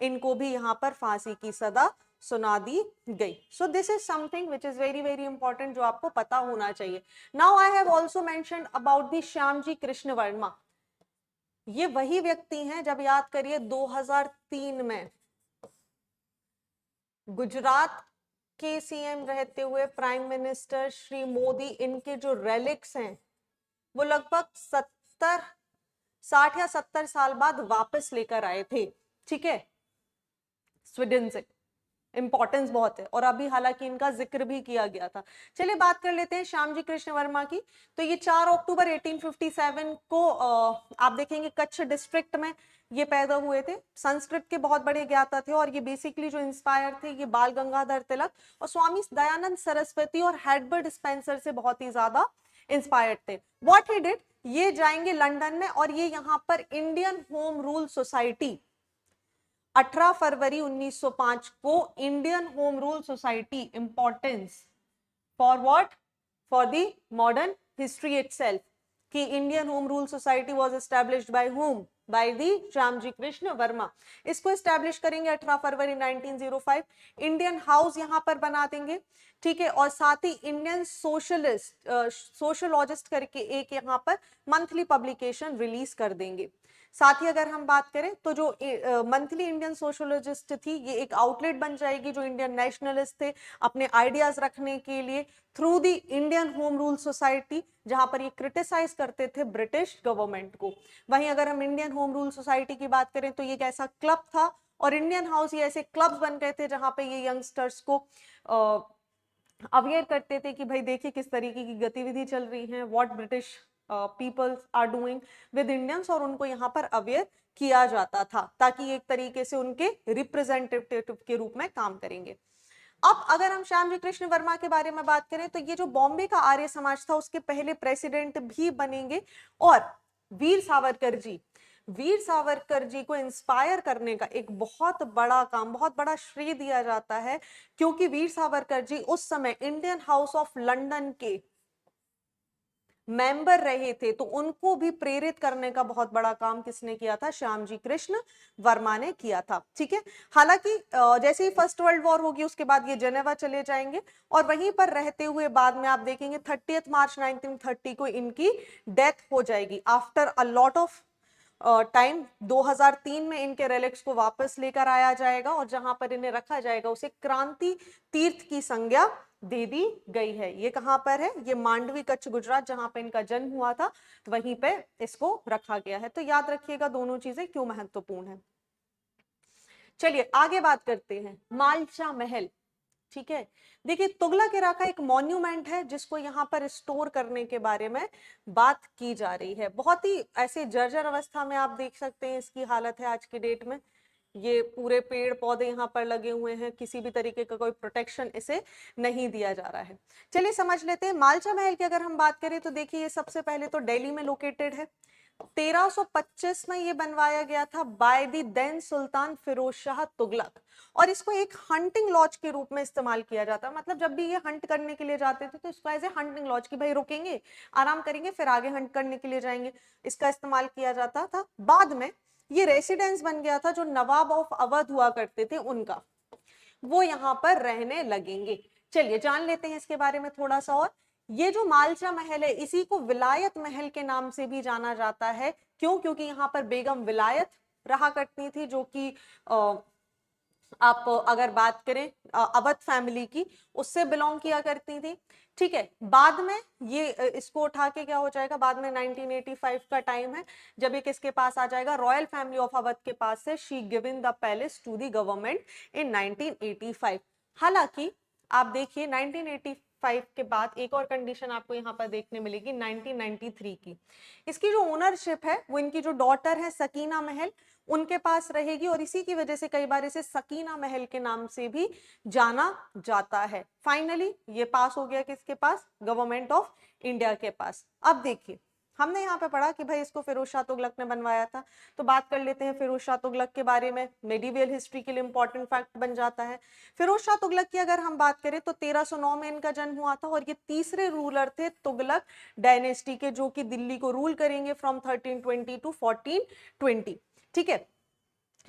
इनको भी यहाँ पर फांसी की सजा सुना दी गई। So this is something which is very very important, जो आपको पता होना चाहिए। Now I have also mentioned about the Shyamji Krishna Verma, ये वही व्यक्ति हैं, जब याद करिए 2003 में गुजरात के सीएम रहते हुए प्राइम मिनिस्टर श्री मोदी, इनके जो रेलिक्स हैं वो लगभग 60 या 70 साल बाद वापस लेकर आए थे, ठीक है, स्वीडन से। इंपॉर्टेंस बहुत है और अभी हालांकि इनका जिक्र भी किया गया था। चलिए बात कर लेते हैं श्यामजी कृष्ण वर्मा की। तो ये 4 अक्टूबर 1857 को आप देखेंगे कच्छ डिस्ट्रिक्ट में ये पैदा हुए थे। संस्कृत के बहुत बड़े ज्ञाता थे और ये बेसिकली जो इंस्पायर थे ये बाल गंगाधर तिलक और स्वामी दयानंद सरस्वती और हेडबर्ट स्पेंसर से बहुत ही ज्यादा इंस्पायर्ड थे। व्हाट ही डिड, ये जाएंगे लंदन में और ये यहाँ पर इंडियन होम रूल सोसाइटी 18 फरवरी 1905 को Indian Home Rule Society, importance for what, for the modern history itself, कि Indian Home Rule Society was established by whom, by the Shyamji Krishna Varma. इसको एस्टैब्लिश करेंगे 18 फरवरी 1905। इंडियन हाउस यहां पर बना देंगे, ठीक है, और साथ ही इंडियन सोशलिस्ट सोशलॉजिस्ट करके एक यहां पर मंथली पब्लिकेशन रिलीज कर देंगे। साथ ही अगर हम बात करें तो जो मंथली इंडियन सोशोलॉजिस्ट थी ये एक आउटलेट बन जाएगी जो इंडियन नेशनलिस्ट थे अपने आइडियाज रखने के लिए through the Indian Home Rule society, जहां पर ये क्रिटिसाइज करते थे ब्रिटिश गवर्नमेंट को। वहीं अगर हम इंडियन होम रूल सोसाइटी की बात करें तो ये एक ऐसा क्लब था और इंडियन हाउस ये ऐसे क्लब्स बन गए थे जहां पे ये यंगस्टर्स को अवेयर करते थे कि भाई देखिए किस तरीके की गतिविधि चल रही है, what British peoples are doing with Indians, और उनको यहाँ पर अवेयर किया जाता था ताकि एक तरीके से उनके रिप्रेजेंटेटिव के रूप में काम करेंगे। अब अगर हम श्यामजी कृष्ण वर्मा के बारे में बात करें तो ये जो बॉम्बे का आर्य समाज था उसके पहले प्रेसिडेंट भी बनेंगे और वीर सावरकर जी, वीर सावरकर जी को इंस्पायर करने का एक बहुत बड़ा काम, बहुत बड़ा श्रेय दिया जाता है क्योंकि वीर सावरकर जी उस समय इंडियन हाउस ऑफ लंदन के मेंबर रहे थे, तो उनको भी प्रेरित करने का बहुत बड़ा काम किसने किया था, श्यामजी कृष्ण वर्मा ने किया था। ठीक है, हालांकि जैसे ही फर्स्ट वर्ल्ड वॉर होगी उसके बाद ये जेनेवा चले जाएंगे और वहीं पर रहते हुए बाद में आप देखेंगे 30 मार्च 1930 को इनकी डेथ हो जाएगी after a lot of time. 2003 में इनके रेलिक्स को वापस लेकर आया जाएगा और जहां पर इन्हें रखा जाएगा उसे क्रांति तीर्थ की संज्ञा दे दी गई है। ये कहां पर है, ये मांडवी कच्छ गुजरात जहां पर इनका जन्म हुआ था, तो वहीं पे इसको रखा गया है। तो याद रखिएगा दोनों चीजें क्यों महत्वपूर्ण है। चलिए आगे बात करते हैं मालचा महल। ठीक है, देखिए तुगलक एरा का एक मॉन्यूमेंट है जिसको यहाँ पर स्टोर करने के बारे में बात की जा रही है। बहुत ही ऐसे जर्जर अवस्था में आप देख सकते हैं इसकी हालत है आज की डेट में। ये पूरे पेड़ पौधे यहाँ पर लगे हुए हैं, किसी भी तरीके का कोई प्रोटेक्शन इसे नहीं दिया जा रहा है। चलिए समझ लेते हैं मालचा महल की अगर हम बात करें तो देखिए ये सबसे पहले तो दिल्ली में लोकेटेड है। 1325 में ये बनवाया गया था बाय द देन सुल्तान फिरोज शाह तुगलक और इसको एक हंटिंग लॉज के रूप में इस्तेमाल किया जाता है। मतलब जब भी ये हंट करने के लिए जाते थे तो इसको एज ए हंटिंग लॉज की भाई रुकेंगे, आराम करेंगे, फिर आगे हंट करने के लिए जाएंगे, इसका इस्तेमाल किया जाता था। बाद में ये रेसिडेंस बन गया था जो नवाब ऑफ अवध हुआ करते थे उनका, वो यहाँ पर रहने लगेंगे। चलिए जान लेते हैं इसके बारे में थोड़ा सा और। ये जो मालचा महल है इसी को विलायत महल के नाम से भी जाना जाता है। क्यों? क्योंकि यहाँ पर बेगम विलायत रहा करती थी जो कि आप अगर बात करें अवध फैमिली की, उससे बिलोंग किया करती थी। ठीक है, बाद में ये इसको उठा के क्या हो जाएगा, बाद में 1985 का टाइम है जब ये किसके पास आ जाएगा, रॉयल फैमिली ऑफ अवध के पास से she given the palace to the government in 1985। हालांकि आप देखिए 1985 के बाद एक और कंडीशन आपको यहाँ पर देखने मिलेगी 1993 की। इसकी जो ओनरशिप है वो इनकी जो डॉटर है सकीना महल उनके पास रहेगी और इसी की वजह से कई बार इसे सकीना महल के नाम से भी जाना जाता है। फाइनली ये पास हो गया किसके पास, गवर्नमेंट ऑफ इंडिया के पास। अब देखिए हमने यहाँ पे पढ़ा कि भाई इसको फिरोज शाह तुगलक ने बनवाया था, तो बात कर लेते हैं फिरोज शाह तुगलक के बारे में। मेडिवियल हिस्ट्री के लिए इंपॉर्टेंट फैक्ट बन जाता है। फिरोज शाह तुगलक की अगर हम बात करें तो 1309 में इनका जन्म हुआ था और ये तीसरे रूलर थे तुगलक डायनेस्टी के जो कि दिल्ली को रूल करेंगे फ्रॉम 1320 टू 1420। ठीक है,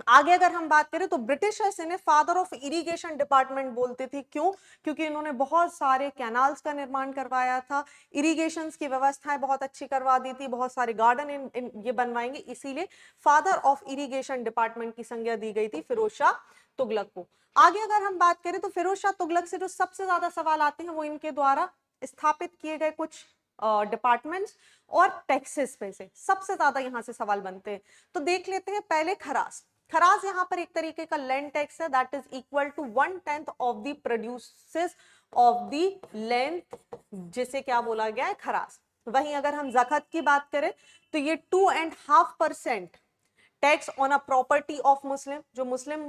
आगे अगर हम बात करें तो ब्रिटिशर्स इन्हें फादर ऑफ इरिगेशन डिपार्टमेंट बोलते थे। क्यों? क्योंकि इन्होंने बहुत सारे कैनाल्स का निर्माण करवाया था, इरिगेशन की व्यवस्थाएं बहुत अच्छी करवा दी थी, बहुत सारे गार्डन ये बनवाएंगे, इसीलिए फादर ऑफ इरिगेशन डिपार्टमेंट की संज्ञा दी गई थी फिरोज शाह तुगलक को। आगे अगर हम बात करें तो फिरोज शाह तुगलक से जो सबसे ज्यादा सवाल आते हैं वो इनके द्वारा स्थापित किए गए कुछ डिपार्टमेंट्स और टैक्सेस पे से सबसे ज्यादा यहाँ से सवाल बनते हैं। तो देख लेते हैं पहले खरास। खराज यहाँ पर एक तरीके का लैंड टैक्स है, that is equal to 1/10 of the produces of the land, जिसे क्या बोला गया है, खराज। वहीं अगर हम ज़कत की बात करें तो ये 2.5% tax on a property of Muslim, जो मुस्लिम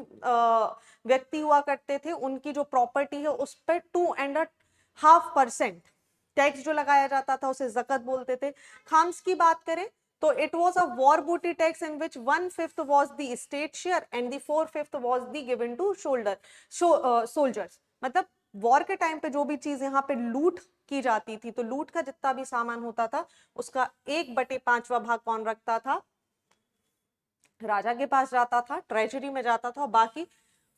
व्यक्ति हुआ करते थे उनकी जो प्रॉपर्टी है उस पर 2.5% टैक्स जो लगाया जाता था उसे ज़कत बोलते थे। खाम्स की बात करें तो it was a war booty tax in which 1/5 was the state share and the 4/5 was the given to soldiers. मतलब वॉर के टाइम पे जो भी चीज यहाँ पे लूट की जाती थी तो लूट का जितना भी सामान होता था उसका 1/5वां भाग कौन रखता था, राजा के पास जाता था, ट्रेजरी में जाता था, और बाकी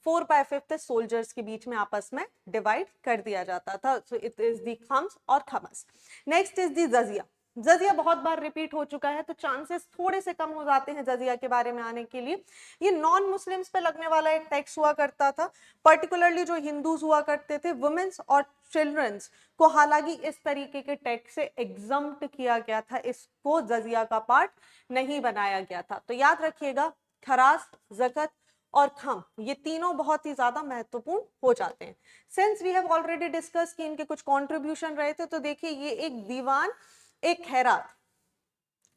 4/5 सोल्जर्स के बीच में आपस में डिवाइड कर दिया जाता था। So it is the comes और खमस। नेक्स्ट इज दी जजिया। जजिया बहुत बार रिपीट हो चुका है तो चांसेस थोड़े से कम हो जाते हैं जजिया के बारे में आने के लिए। ये नॉन मुस्लिम्स पे लगने वाला एक टैक्स हुआ करता था, पर्टिकुलरली जो हिंदूज हुआ करते थे, वुमेन्स और चिल्ड्रंस को हालांकि इस तरीके के टैक्स से एग्जम्प्ट किया गया था, इसको जजिया का पार्ट नहीं बनाया गया था। तो याद रखिएगा खराज, ज़कत और खम ये तीनों बहुत ही ज्यादा महत्वपूर्ण हो जाते हैं। Since we have already discuss कि इनके कुछ कंट्रीब्यूशन रहे थे, तो देखिए ये एक दीवान एक खैरात,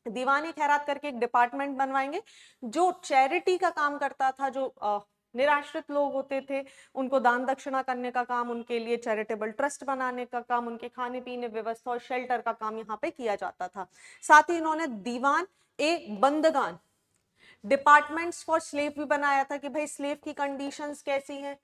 दीवानी खैरात करके एक डिपार्टमेंट बनवाएंगे जो चैरिटी का काम करता था, जो निराश्रित लोग होते थे उनको दान दक्षिणा करने का काम, उनके लिए चैरिटेबल ट्रस्ट बनाने का काम, उनके खाने पीने व्यवस्था और शेल्टर का काम यहाँ पे किया जाता था। साथ ही इन्होंने दीवान ए बंदगान डिपार्टमेंट्स फॉर स्लेव भी बनाया था कि भाई स्लेव की कंडीशंस कैसी हैं,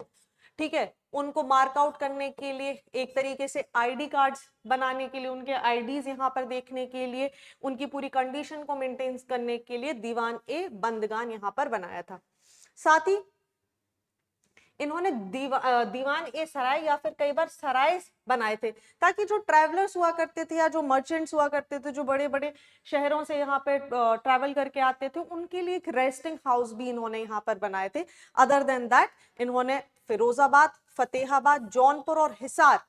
ठीक है, उनको मार्क आउट करने के लिए, एक तरीके से आईडी कार्ड्स बनाने के लिए, उनके आईडीज यहाँ पर देखने के लिए, उनकी पूरी कंडीशन को मेंटेन करने के लिए दीवान ए बंदगान यहाँ पर बनाया था। साथ ही इन्होंने दीवान ए सराय या फिर कई बार सराय बनाए थे ताकि जो ट्रैवलर्स हुआ करते थे या जो मर्चेंट्स हुआ करते थे जो बड़े बड़े शहरों से यहाँ पे ट्रैवल करके आते थे उनके लिए एक रेस्टिंग हाउस भी इन्होंने यहाँ पर बनाए थे। अदर देन दैट इन्होंने फिरोजाबाद, फतेहाबाद, जौनपुर और हिसार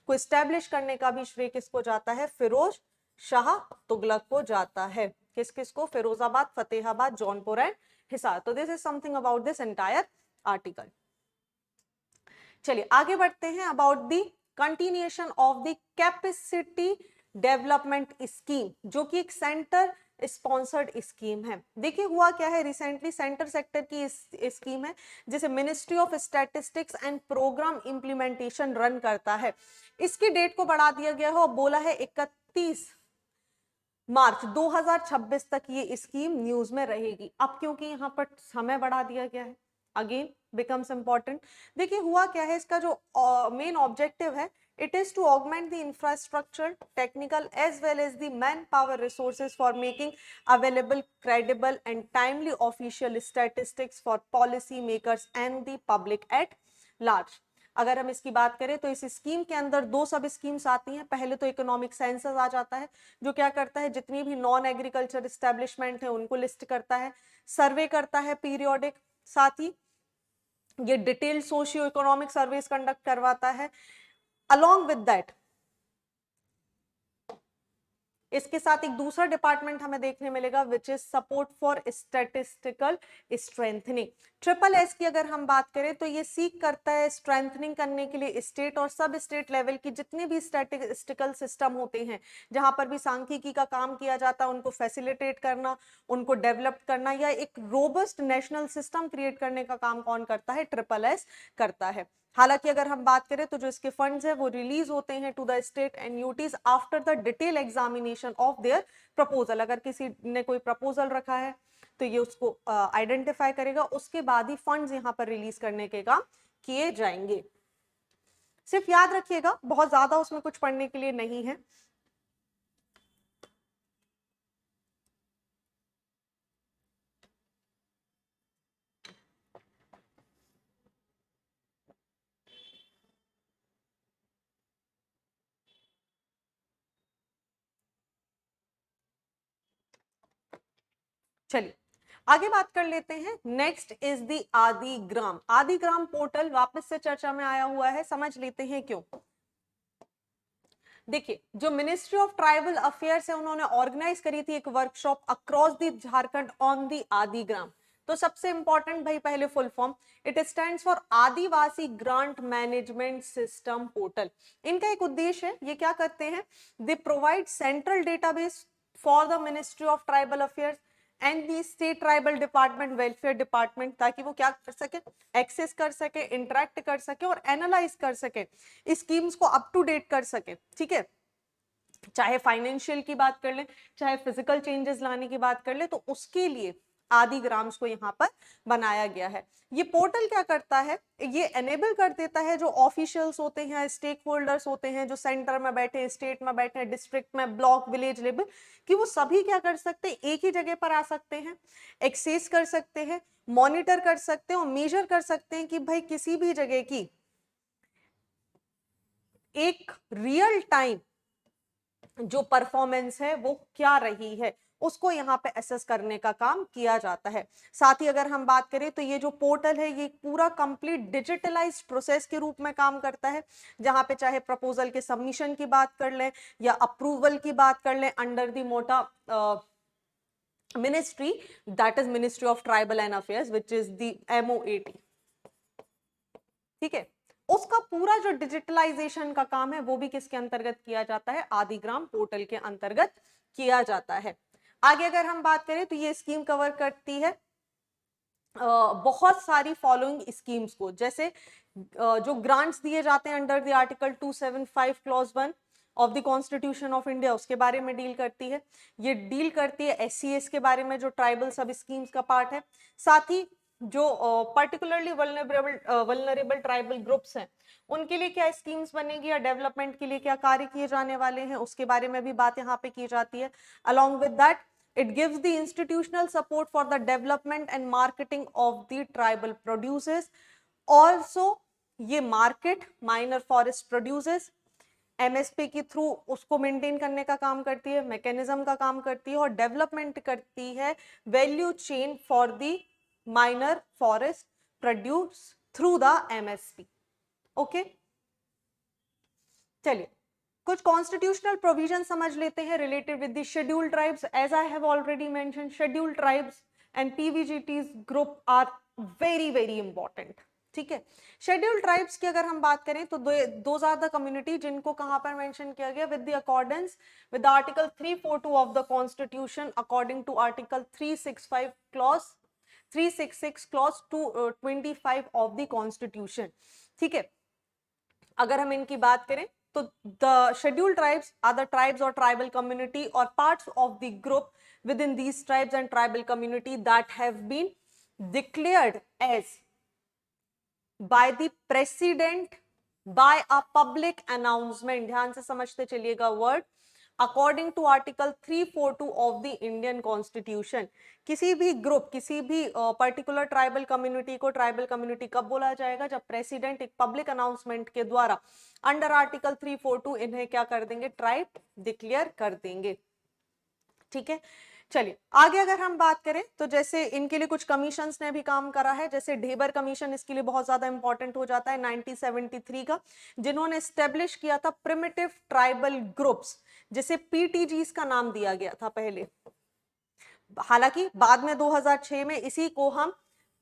को स्टैब्लिश करने का भी श्रेय किसको जाता है, फिरोज शाह तुगलक को जाता है। किस किस को, फिरोजाबाद, फतेहाबाद, जौनपुर एंड हिसार। तो this is something about this entire article. चलिए आगे बढ़ते हैं about the continuation of the capacity development scheme, जो कि एक सेंटर स्पॉन्सर्ड स्कीम है। देखिए हुआ क्या है, रिसेंटली सेंटर सेक्टर की स्कीम है जिसे ministry of statistics and programme implementation run करता है। इसकी डेट को बढ़ा दिया गया है और बोला है 31 मार्च 2026 तक ये स्कीम न्यूज में रहेगी। अब क्योंकि यहाँ पर समय बढ़ा दिया गया है, अगेन बिकम्स इंपॉर्टेंट। देखिए हुआ क्या है, इसका जो मेन ऑब्जेक्टिव है, it is to augment the infrastructure, technical as well as the manpower resources for making available credible and timely official statistics for policy makers and the public at large। अगर हम इसकी बात करें तो इस scheme के अंदर दो सब स्कीम्स आती हैं। पहले तो इकोनॉमिक सेंसस आ जाता है जो क्या करता है, जितनी भी नॉन एग्रीकल्चर एस्टेब्लिशमेंट है उनको लिस्ट करता है, सर्वे करता है पीरियोडिक, साथ ही ये detail socio economic surveys conduct करवाता है। अलॉन्ग विद दैट इसके साथ एक दूसरा डिपार्टमेंट हमें देखने मिलेगा which is support for statistical strengthening. Triple S की अगर हम बात करें तो ये सीख करता है स्ट्रेंथनिंग करने के लिए स्टेट और सब स्टेट लेवल की जितने भी स्टैटिस्टिकल सिस्टम होते हैं जहां पर भी सांख्यिकी का काम किया जाता है उनको फैसिलिटेट करना, उनको डेवलप करना या एक रोबस्ट नेशनल सिस्टम क्रिएट करने का काम कौन करता है, ट्रिपल एस करता है। हालांकि अगर हम बात करें तो जो इसके फंड्स है वो रिलीज होते हैं to the state and UTs after the detail examination of their proposal. अगर किसी ने कोई प्रपोजल रखा है तो ये उसको आइडेंटिफाई करेगा, उसके बाद ही फंड्स यहाँ पर रिलीज करने के काम किए जाएंगे। सिर्फ याद रखिएगा बहुत ज्यादा उसमें कुछ पढ़ने के लिए नहीं है। चलिए आगे बात कर लेते हैं। Next is the Adigram. Adigram portal वापस से चर्चा में आया हुआ है, समझ लेते हैं क्यों। देखिए जो मिनिस्ट्री ऑफ ट्राइबल अफेयर्स है उन्होंने ऑर्गेनाइज करी थी एक workshop across the Jharkhand on the Adigram. तो सबसे इंपॉर्टेंट भाई पहले full form, it stands for Adivasi grant management system portal. इनका एक उद्देश्य है, ये क्या करते हैं, they provide central database for the ministry of tribal affairs and the state tribal department, welfare department, ताकि वो क्या कर सके, एक्सेस कर सके, इंटरेक्ट कर सके और एनालाइज कर सके, स्कीम्स को अप टू डेट कर सके। ठीक है, चाहे फाइनेंशियल की बात कर ले, चाहे फिजिकल चेंजेस लाने की बात कर ले, तो उसके लिए आदि ग्राम्स को यहाँ पर बनाया गया है। ये पोर्टल क्या करता है, ये एनेबल कर देता है जो ऑफिशियल्स होते हैं, स्टेक होल्डर्स होते हैं, जो सेंटर में बैठे हैं, स्टेट में बैठे हैं, डिस्ट्रिक्ट में, ब्लॉक, विलेज लेवल, कि वो सभी क्या कर सकते हैं, एक ही जगह पर आ सकते हैं, एक्सेस कर सकते हैं, मॉनिटर कर सकते हैं और मेजर कर सकते हैं कि भाई किसी भी जगह की एक रियल टाइम जो परफॉर्मेंस है वो क्या रही है, उसको यहाँ पे असेस करने का काम किया जाता है। साथ ही अगर हम बात करें तो ये जो पोर्टल है ये पूरा कंप्लीट डिजिटलाइज्ड प्रोसेस के रूप में काम करता है, जहां पे चाहे प्रपोजल के सबमिशन की बात कर लें या अप्रूवल की बात कर लें अंडर द मोटा ministry, that is ministry of tribal and affairs which is the MOAT। ठीक है, उसका पूरा जो डिजिटलाइजेशन का काम है वो भी किसके अंतर्गत किया जाता है, आदिग्राम पोर्टल के अंतर्गत किया जाता है। आगे अगर हम बात करें तो ये स्कीम कवर करती है बहुत सारी फॉलोइंग स्कीम्स को, जैसे जो ग्रांट्स दिए जाते हैं under the article 275 clause 1 of the constitution of India, उसके बारे में डील करती है। ये डील करती है SCS के बारे में, जो ट्राइबल सब स्कीम्स का पार्ट है। साथ ही जो पर्टिकुलरली वल्नरेबल ट्राइबल ग्रुप्स हैं उनके लिए क्या स्कीम्स बनेगी या डेवलपमेंट के लिए क्या कार्य किए जाने वाले हैं, उसके बारे में भी बात यहाँ पे की जाती है। Along with that it gives the institutional support for the development and marketing of the tribal produces. Also ये market minor forest produces MSP के थ्रू उसको मेंटेन करने का काम करती है, मैकेनिज्म का काम करती है और डेवलपमेंट करती है value chain for the minor forest produce through the MSP। Okay, चलिए कुछ कॉन्स्टिट्यूशनल प्रोविजन समझ लेते हैं related with the scheduled tribes. As I have already mention, scheduled tribes and PVGTs group are very very important. ठीक है, scheduled tribes की अगर हम बात करें तो दोज आर द कम्युनिटी जिनको कहां पर मेंशन किया गया, with the accordance with article 342 of the constitution according to article 366 clause 25 of the constitution. ठीक है, अगर हम इनकी बात करें तो the scheduled tribes are the tribes or tribal community or parts of the group within these tribes and tribal community that have been declared as by the president by a public announcement। ध्यान से समझते चलिएगा word, according to article 342 of the Indian constitution. किसी भी group, किसी भी particular tribal community को tribal community कब बोला जाएगा, जब प्रेसिडेंट एक पब्लिक अनाउंसमेंट के द्वारा अंडर आर्टिकल 342 इन्हें क्या कर देंगे, ट्राइब डिक्लेयर कर देंगे। ठीक है, चलिए आगे अगर हम बात करें तो जैसे इनके लिए कुछ कमीशंस ने भी काम करा है, जैसे ढेबर कमीशन इसके लिए बहुत ज्यादा इंपॉर्टेंट हो जाता है 1973 का, जिन्होंने स्टेब्लिश किया था प्रिमिटिव ट्राइबल ग्रुप्स, जिसे PTGs का नाम दिया गया था पहले, हालांकि बाद में 2006 में इसी को हम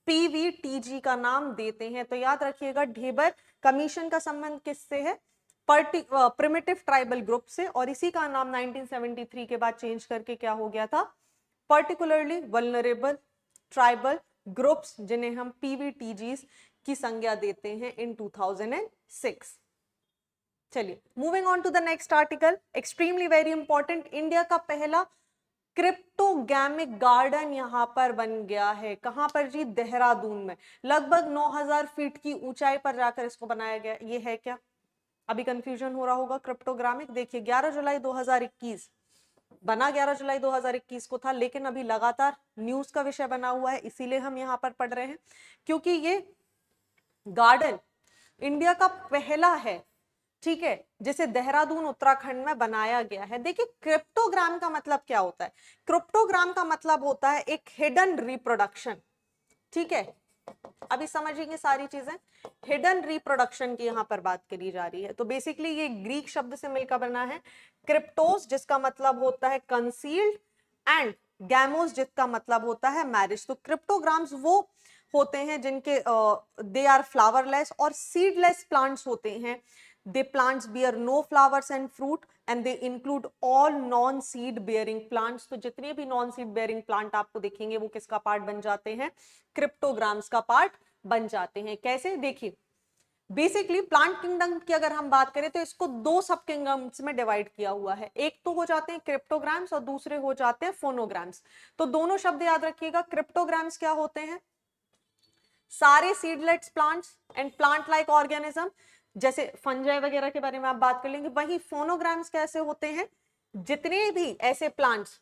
PVTG का नाम देते हैं। तो याद रखिएगा ढेबर कमीशन का संबंध किससे है, प्रिमिटिव ट्राइबल ग्रुप से, और इसी का नाम 1973 के बाद चेंज करके क्या हो गया था, पर्टिकुलरली वल्नरेबल ट्राइबल ग्रुप्स, जिन्हें हम PVTGs की संज्ञा देते हैं इन 2006। चलिए moving on to the next article, extremely very important, India का पहला क्रिप्टोगैमिक गार्डन यहां पर बन गया है। कहां पर जी, देहरादून में, लगभग 9000 फीट की ऊंचाई पर जाकर इसको बनाया गया। ये है क्या, अभी कंफ्यूजन हो रहा होगा, क्रिप्टोग्रामिक, देखिए 11 जुलाई 2021 बना, 11 जुलाई 2021 को था, लेकिन अभी लगातार न्यूज का विषय बना हुआ है, इसीलिए हम यहाँ पर पढ़ रहे हैं, क्योंकि ये गार्डन इंडिया का पहला है, ठीक है, जिसे देहरादून उत्तराखंड में बनाया गया है। देखिए क्रिप्टोग्राम का मतलब क्या होता है, क्रिप्टोग्राम का मतलब होता है एक हिडन रिप्रोडक्शन। ठीक है, अभी समझेंगे सारी चीजें, हिडन रिप्रोडक्शन की यहां पर बात करी जा रही है। तो बेसिकली ये ग्रीक शब्द से मिलकर बना है क्रिप्टोस, जिसका मतलब होता है कंसील्ड, एंड गैमोस जिसका मतलब होता है मैरिज। तो क्रिप्टोग्राम्स वो होते हैं जिनके दे आर फ्लावरलेस और सीडलेस प्लांट्स होते हैं। The plants bear no flowers and fruit and they include all non seed bearing plants. तो जितने भी नॉन सीड बेयरिंग प्लांट आपको दिखेंगे वो किसका पार्ट बन जाते हैं, क्रिप्टोग्राम्स का पार्ट बन जाते हैं। कैसे, देखिए बेसिकली प्लांट किंगडम की अगर हम बात करें तो इसको दो सब किंगडम्स में डिवाइड किया हुआ है। एक तो हो जाते हैं क्रिप्टोग्राम्स और दूसरे हो जाते हैं फोनोग्राम्स। तो दोनों शब्द याद रखिएगा। क्रिप्टोग्राम्स क्या होते हैं, सारे seedless plants and plant like organism, जैसे फंजाई वगैरह के बारे में आप बात कर लेंगे। वही फोनोग्राम्स कैसे होते हैं, जितने भी ऐसे प्लांट्स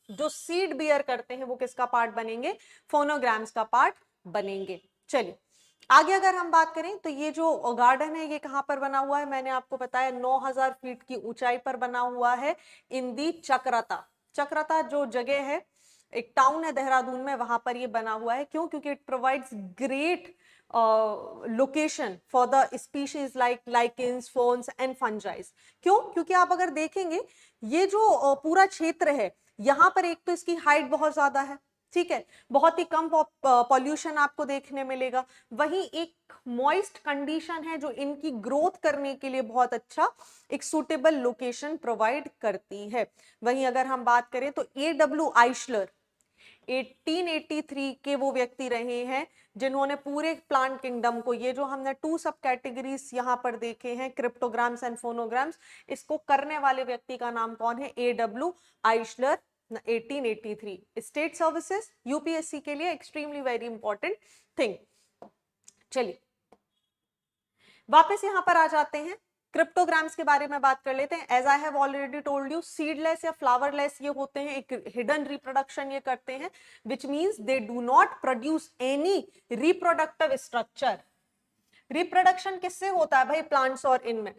जो सीड बियर करते हैं वो किसका पार्ट बनेंगे, फोनोग्राम्स का पार्ट बनेंगे। चलिए आगे अगर हम बात करें तो ये जो गार्डन है ये कहां पर बना हुआ है, मैंने आपको बताया 9000 फीट की ऊंचाई पर बना हुआ है इन दी चक्रता। चक्रता जो जगह है, एक टाउन है देहरादून में, वहां पर ये बना हुआ है। क्यों, क्योंकि it provides great location for the species like lichens, ferns and fungi. क्यों, क्योंकि आप अगर देखेंगे ये जो पूरा क्षेत्र है यहाँ पर एक तो इसकी हाइट बहुत ज्यादा है, ठीक है, बहुत ही कम पॉल्यूशन आपको देखने मिलेगा। वहीं एक मॉइस्ट कंडीशन है जो इनकी ग्रोथ करने के लिए बहुत अच्छा एक सूटेबल लोकेशन प्रोवाइड करती है। वहीं अगर हम बात करें तो A.W. आइशलर 1883 के वो व्यक्ति रहे हैं जिन्होंने पूरे प्लांट किंगडम को, ये जो हमने टू सब कैटेगरीज यहाँ पर देखे हैं क्रिप्टोग्राम्स एंड फोनोग्राम्स, इसको करने वाले व्यक्ति का नाम कौन है, A.W. आइशलर 1883। स्टेट सर्विसेज यूपीएससी के लिए एक्सट्रीमली वेरी इंपॉर्टेंट थिंग। चलिए वापस यहां पर आ जाते हैं, क्रिप्टोग्राम्स के बारे में बात कर लेते हैं। As I have already told you, seedless या फ्लावरलेस ये होते हैं, एक हिडन रिप्रोडक्शन ये करते हैं, which means they do not produce any reproductive structure. Reproduction किससे होता है भाई, प्लांट्स और इनमें,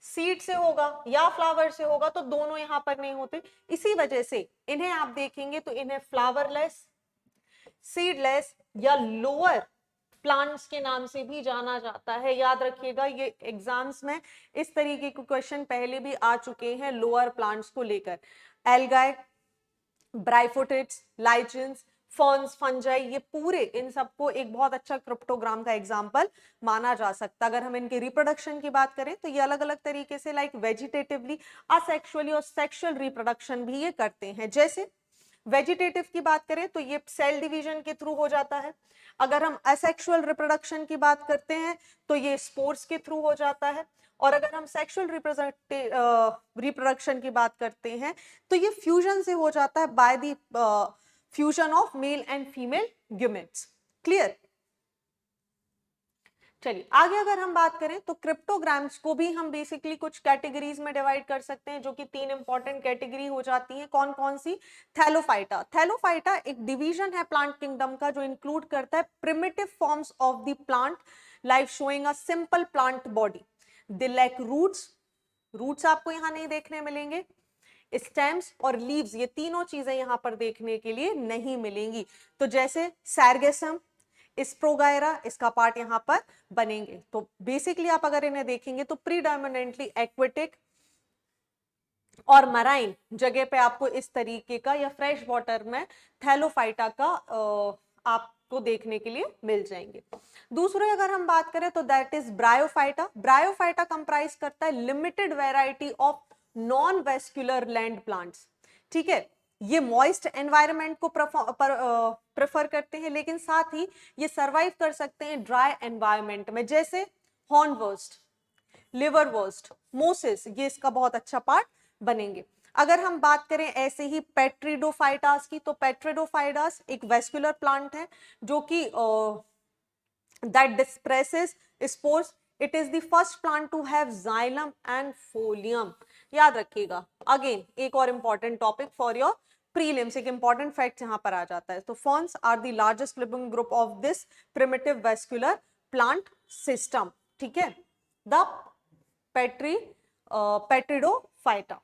सीड से होगा या फ्लावर से होगा, तो दोनों यहां पर नहीं होते। इसी वजह से इन्हें आप देखेंगे तो इन्हें फ्लावरलेस, सीडलेस या लोअर प्लांट्स के नाम से भी जाना जाता है। याद रखिएगा ये एग्जाम्स में इस तरीके के क्वेश्चन पहले भी आ चुके हैं लोअर प्लांट्स को लेकर। एल्गाई, ब्राइफोटेट्स, लाइचेंस, फर्न्स, फंजाई, ये पूरे इन सबको एक बहुत अच्छा क्रिप्टोग्राम का एग्जांपल माना जा सकता है। अगर हम इनके रिप्रोडक्शन की बात करें तो ये अलग अलग तरीके से लाइक वेजिटेटिवली, असेक्सुअली और सेक्सुअल रिप्रोडक्शन भी ये करते हैं। जैसे वेजिटेटिव की बात करें तो ये सेल डिवीजन के थ्रू हो जाता है। अगर हम असेक्सुअल रिप्रोडक्शन की बात करते हैं तो ये स्पोर्स के थ्रू हो जाता है। और अगर हम सेक्सुअल रिप्रोडक्शन की बात करते हैं तो ये फ्यूजन से हो जाता है by the fusion of male and female gametes. Clear. चलिए आगे अगर हम बात करें तो क्रिप्टोग्राम्स को भी हम बेसिकली कुछ कैटेगरीज में डिवाइड कर सकते हैं, जो कि तीन इंपॉर्टेंट कैटेगरी हो जाती हैं। कौन कौन सी, थैलोफाइटा। थैलोफाइटा एक डिवीजन है प्लांट किंगडम का जो इंक्लूड करता है primitive forms of the plant life showing a simple plant body. They lack roots, roots आपको यहाँ नहीं देखने मिलेंगे, स्टेम्स और लीव्स, ये तीनों चीजें यहां पर देखने के लिए नहीं मिलेंगी। तो जैसे सैरगेसम, स्प्रोगायरा, इसका पार्ट यहां पर बनेंगे। तो बेसिकली आप अगर इन्हें देखेंगे तो प्रीडोमिनेंटली एक्वेटिक और मराइन जगह पे आपको इस तरीके का या फ्रेश वाटर में थैलोफाइटा का आपको देखने के लिए मिल जाएंगे। दूसरे अगर हम बात करें तो that is bryophyta. Bryophyta comprise करता है limited variety of non vascular land plants. ठीक है, ये मॉइस्ट एनवायरनमेंट को प्रेफर करते हैं, लेकिन साथ ही ये सरवाइव कर सकते हैं ड्राई एनवायरनमेंट में। जैसे हॉर्नवर्स्ट, लिवरवर्स्ट, मोसिस, ये इसका बहुत अच्छा पार्ट बनेंगे। अगर हम बात करें ऐसे ही पेट्रिडोफाइटास की, तो पेट्रिडोफाइटास एक वेस्कुलर प्लांट है जो कि that disperses spores. It is the first plant to have xylem and folium. याद रखिएगा, अगेन एक और important topic for your prelims, एक इंपॉर्टेंट फैक्ट यहां पर आ जाता है। तो ferns are the largest living group of this primitive vascular plant system. ठीक है, the pteridophyta.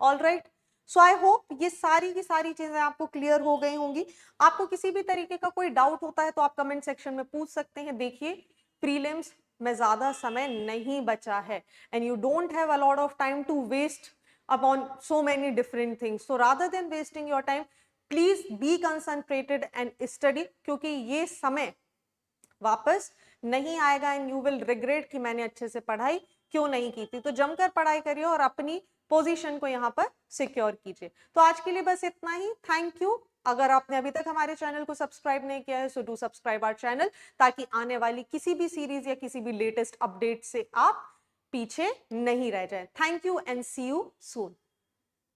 All right, so I hope ये सारी की सारी चीजें आपको क्लियर हो गई होंगी। आपको किसी भी तरीके का कोई डाउट होता है तो आप कमेंट सेक्शन में पूछ सकते हैं। देखिए प्रीलिम्स में ज्यादा समय नहीं बचा है and you don't have a lot of time to waste upon so many different things. So rather than wasting your time, please be concentrated and study, क्योंकि ये समय वापस नहीं आएगा एंड यू विल रिग्रेट कि मैंने अच्छे से पढ़ाई क्यों नहीं की थी। तो जमकर पढ़ाई करिए और अपनी पोजीशन को यहाँ पर सिक्योर कीजिए। तो आज के लिए बस इतना ही। Thank you. अगर आपने अभी तक हमारे चैनल को सब्सक्राइब नहीं किया है so do subscribe our channel, ताकि आने वाली किसी भी सीरीज या किसी भी लेटेस्ट अपडेट से आप पीछे नहीं रह जाए। Thank you and see you soon.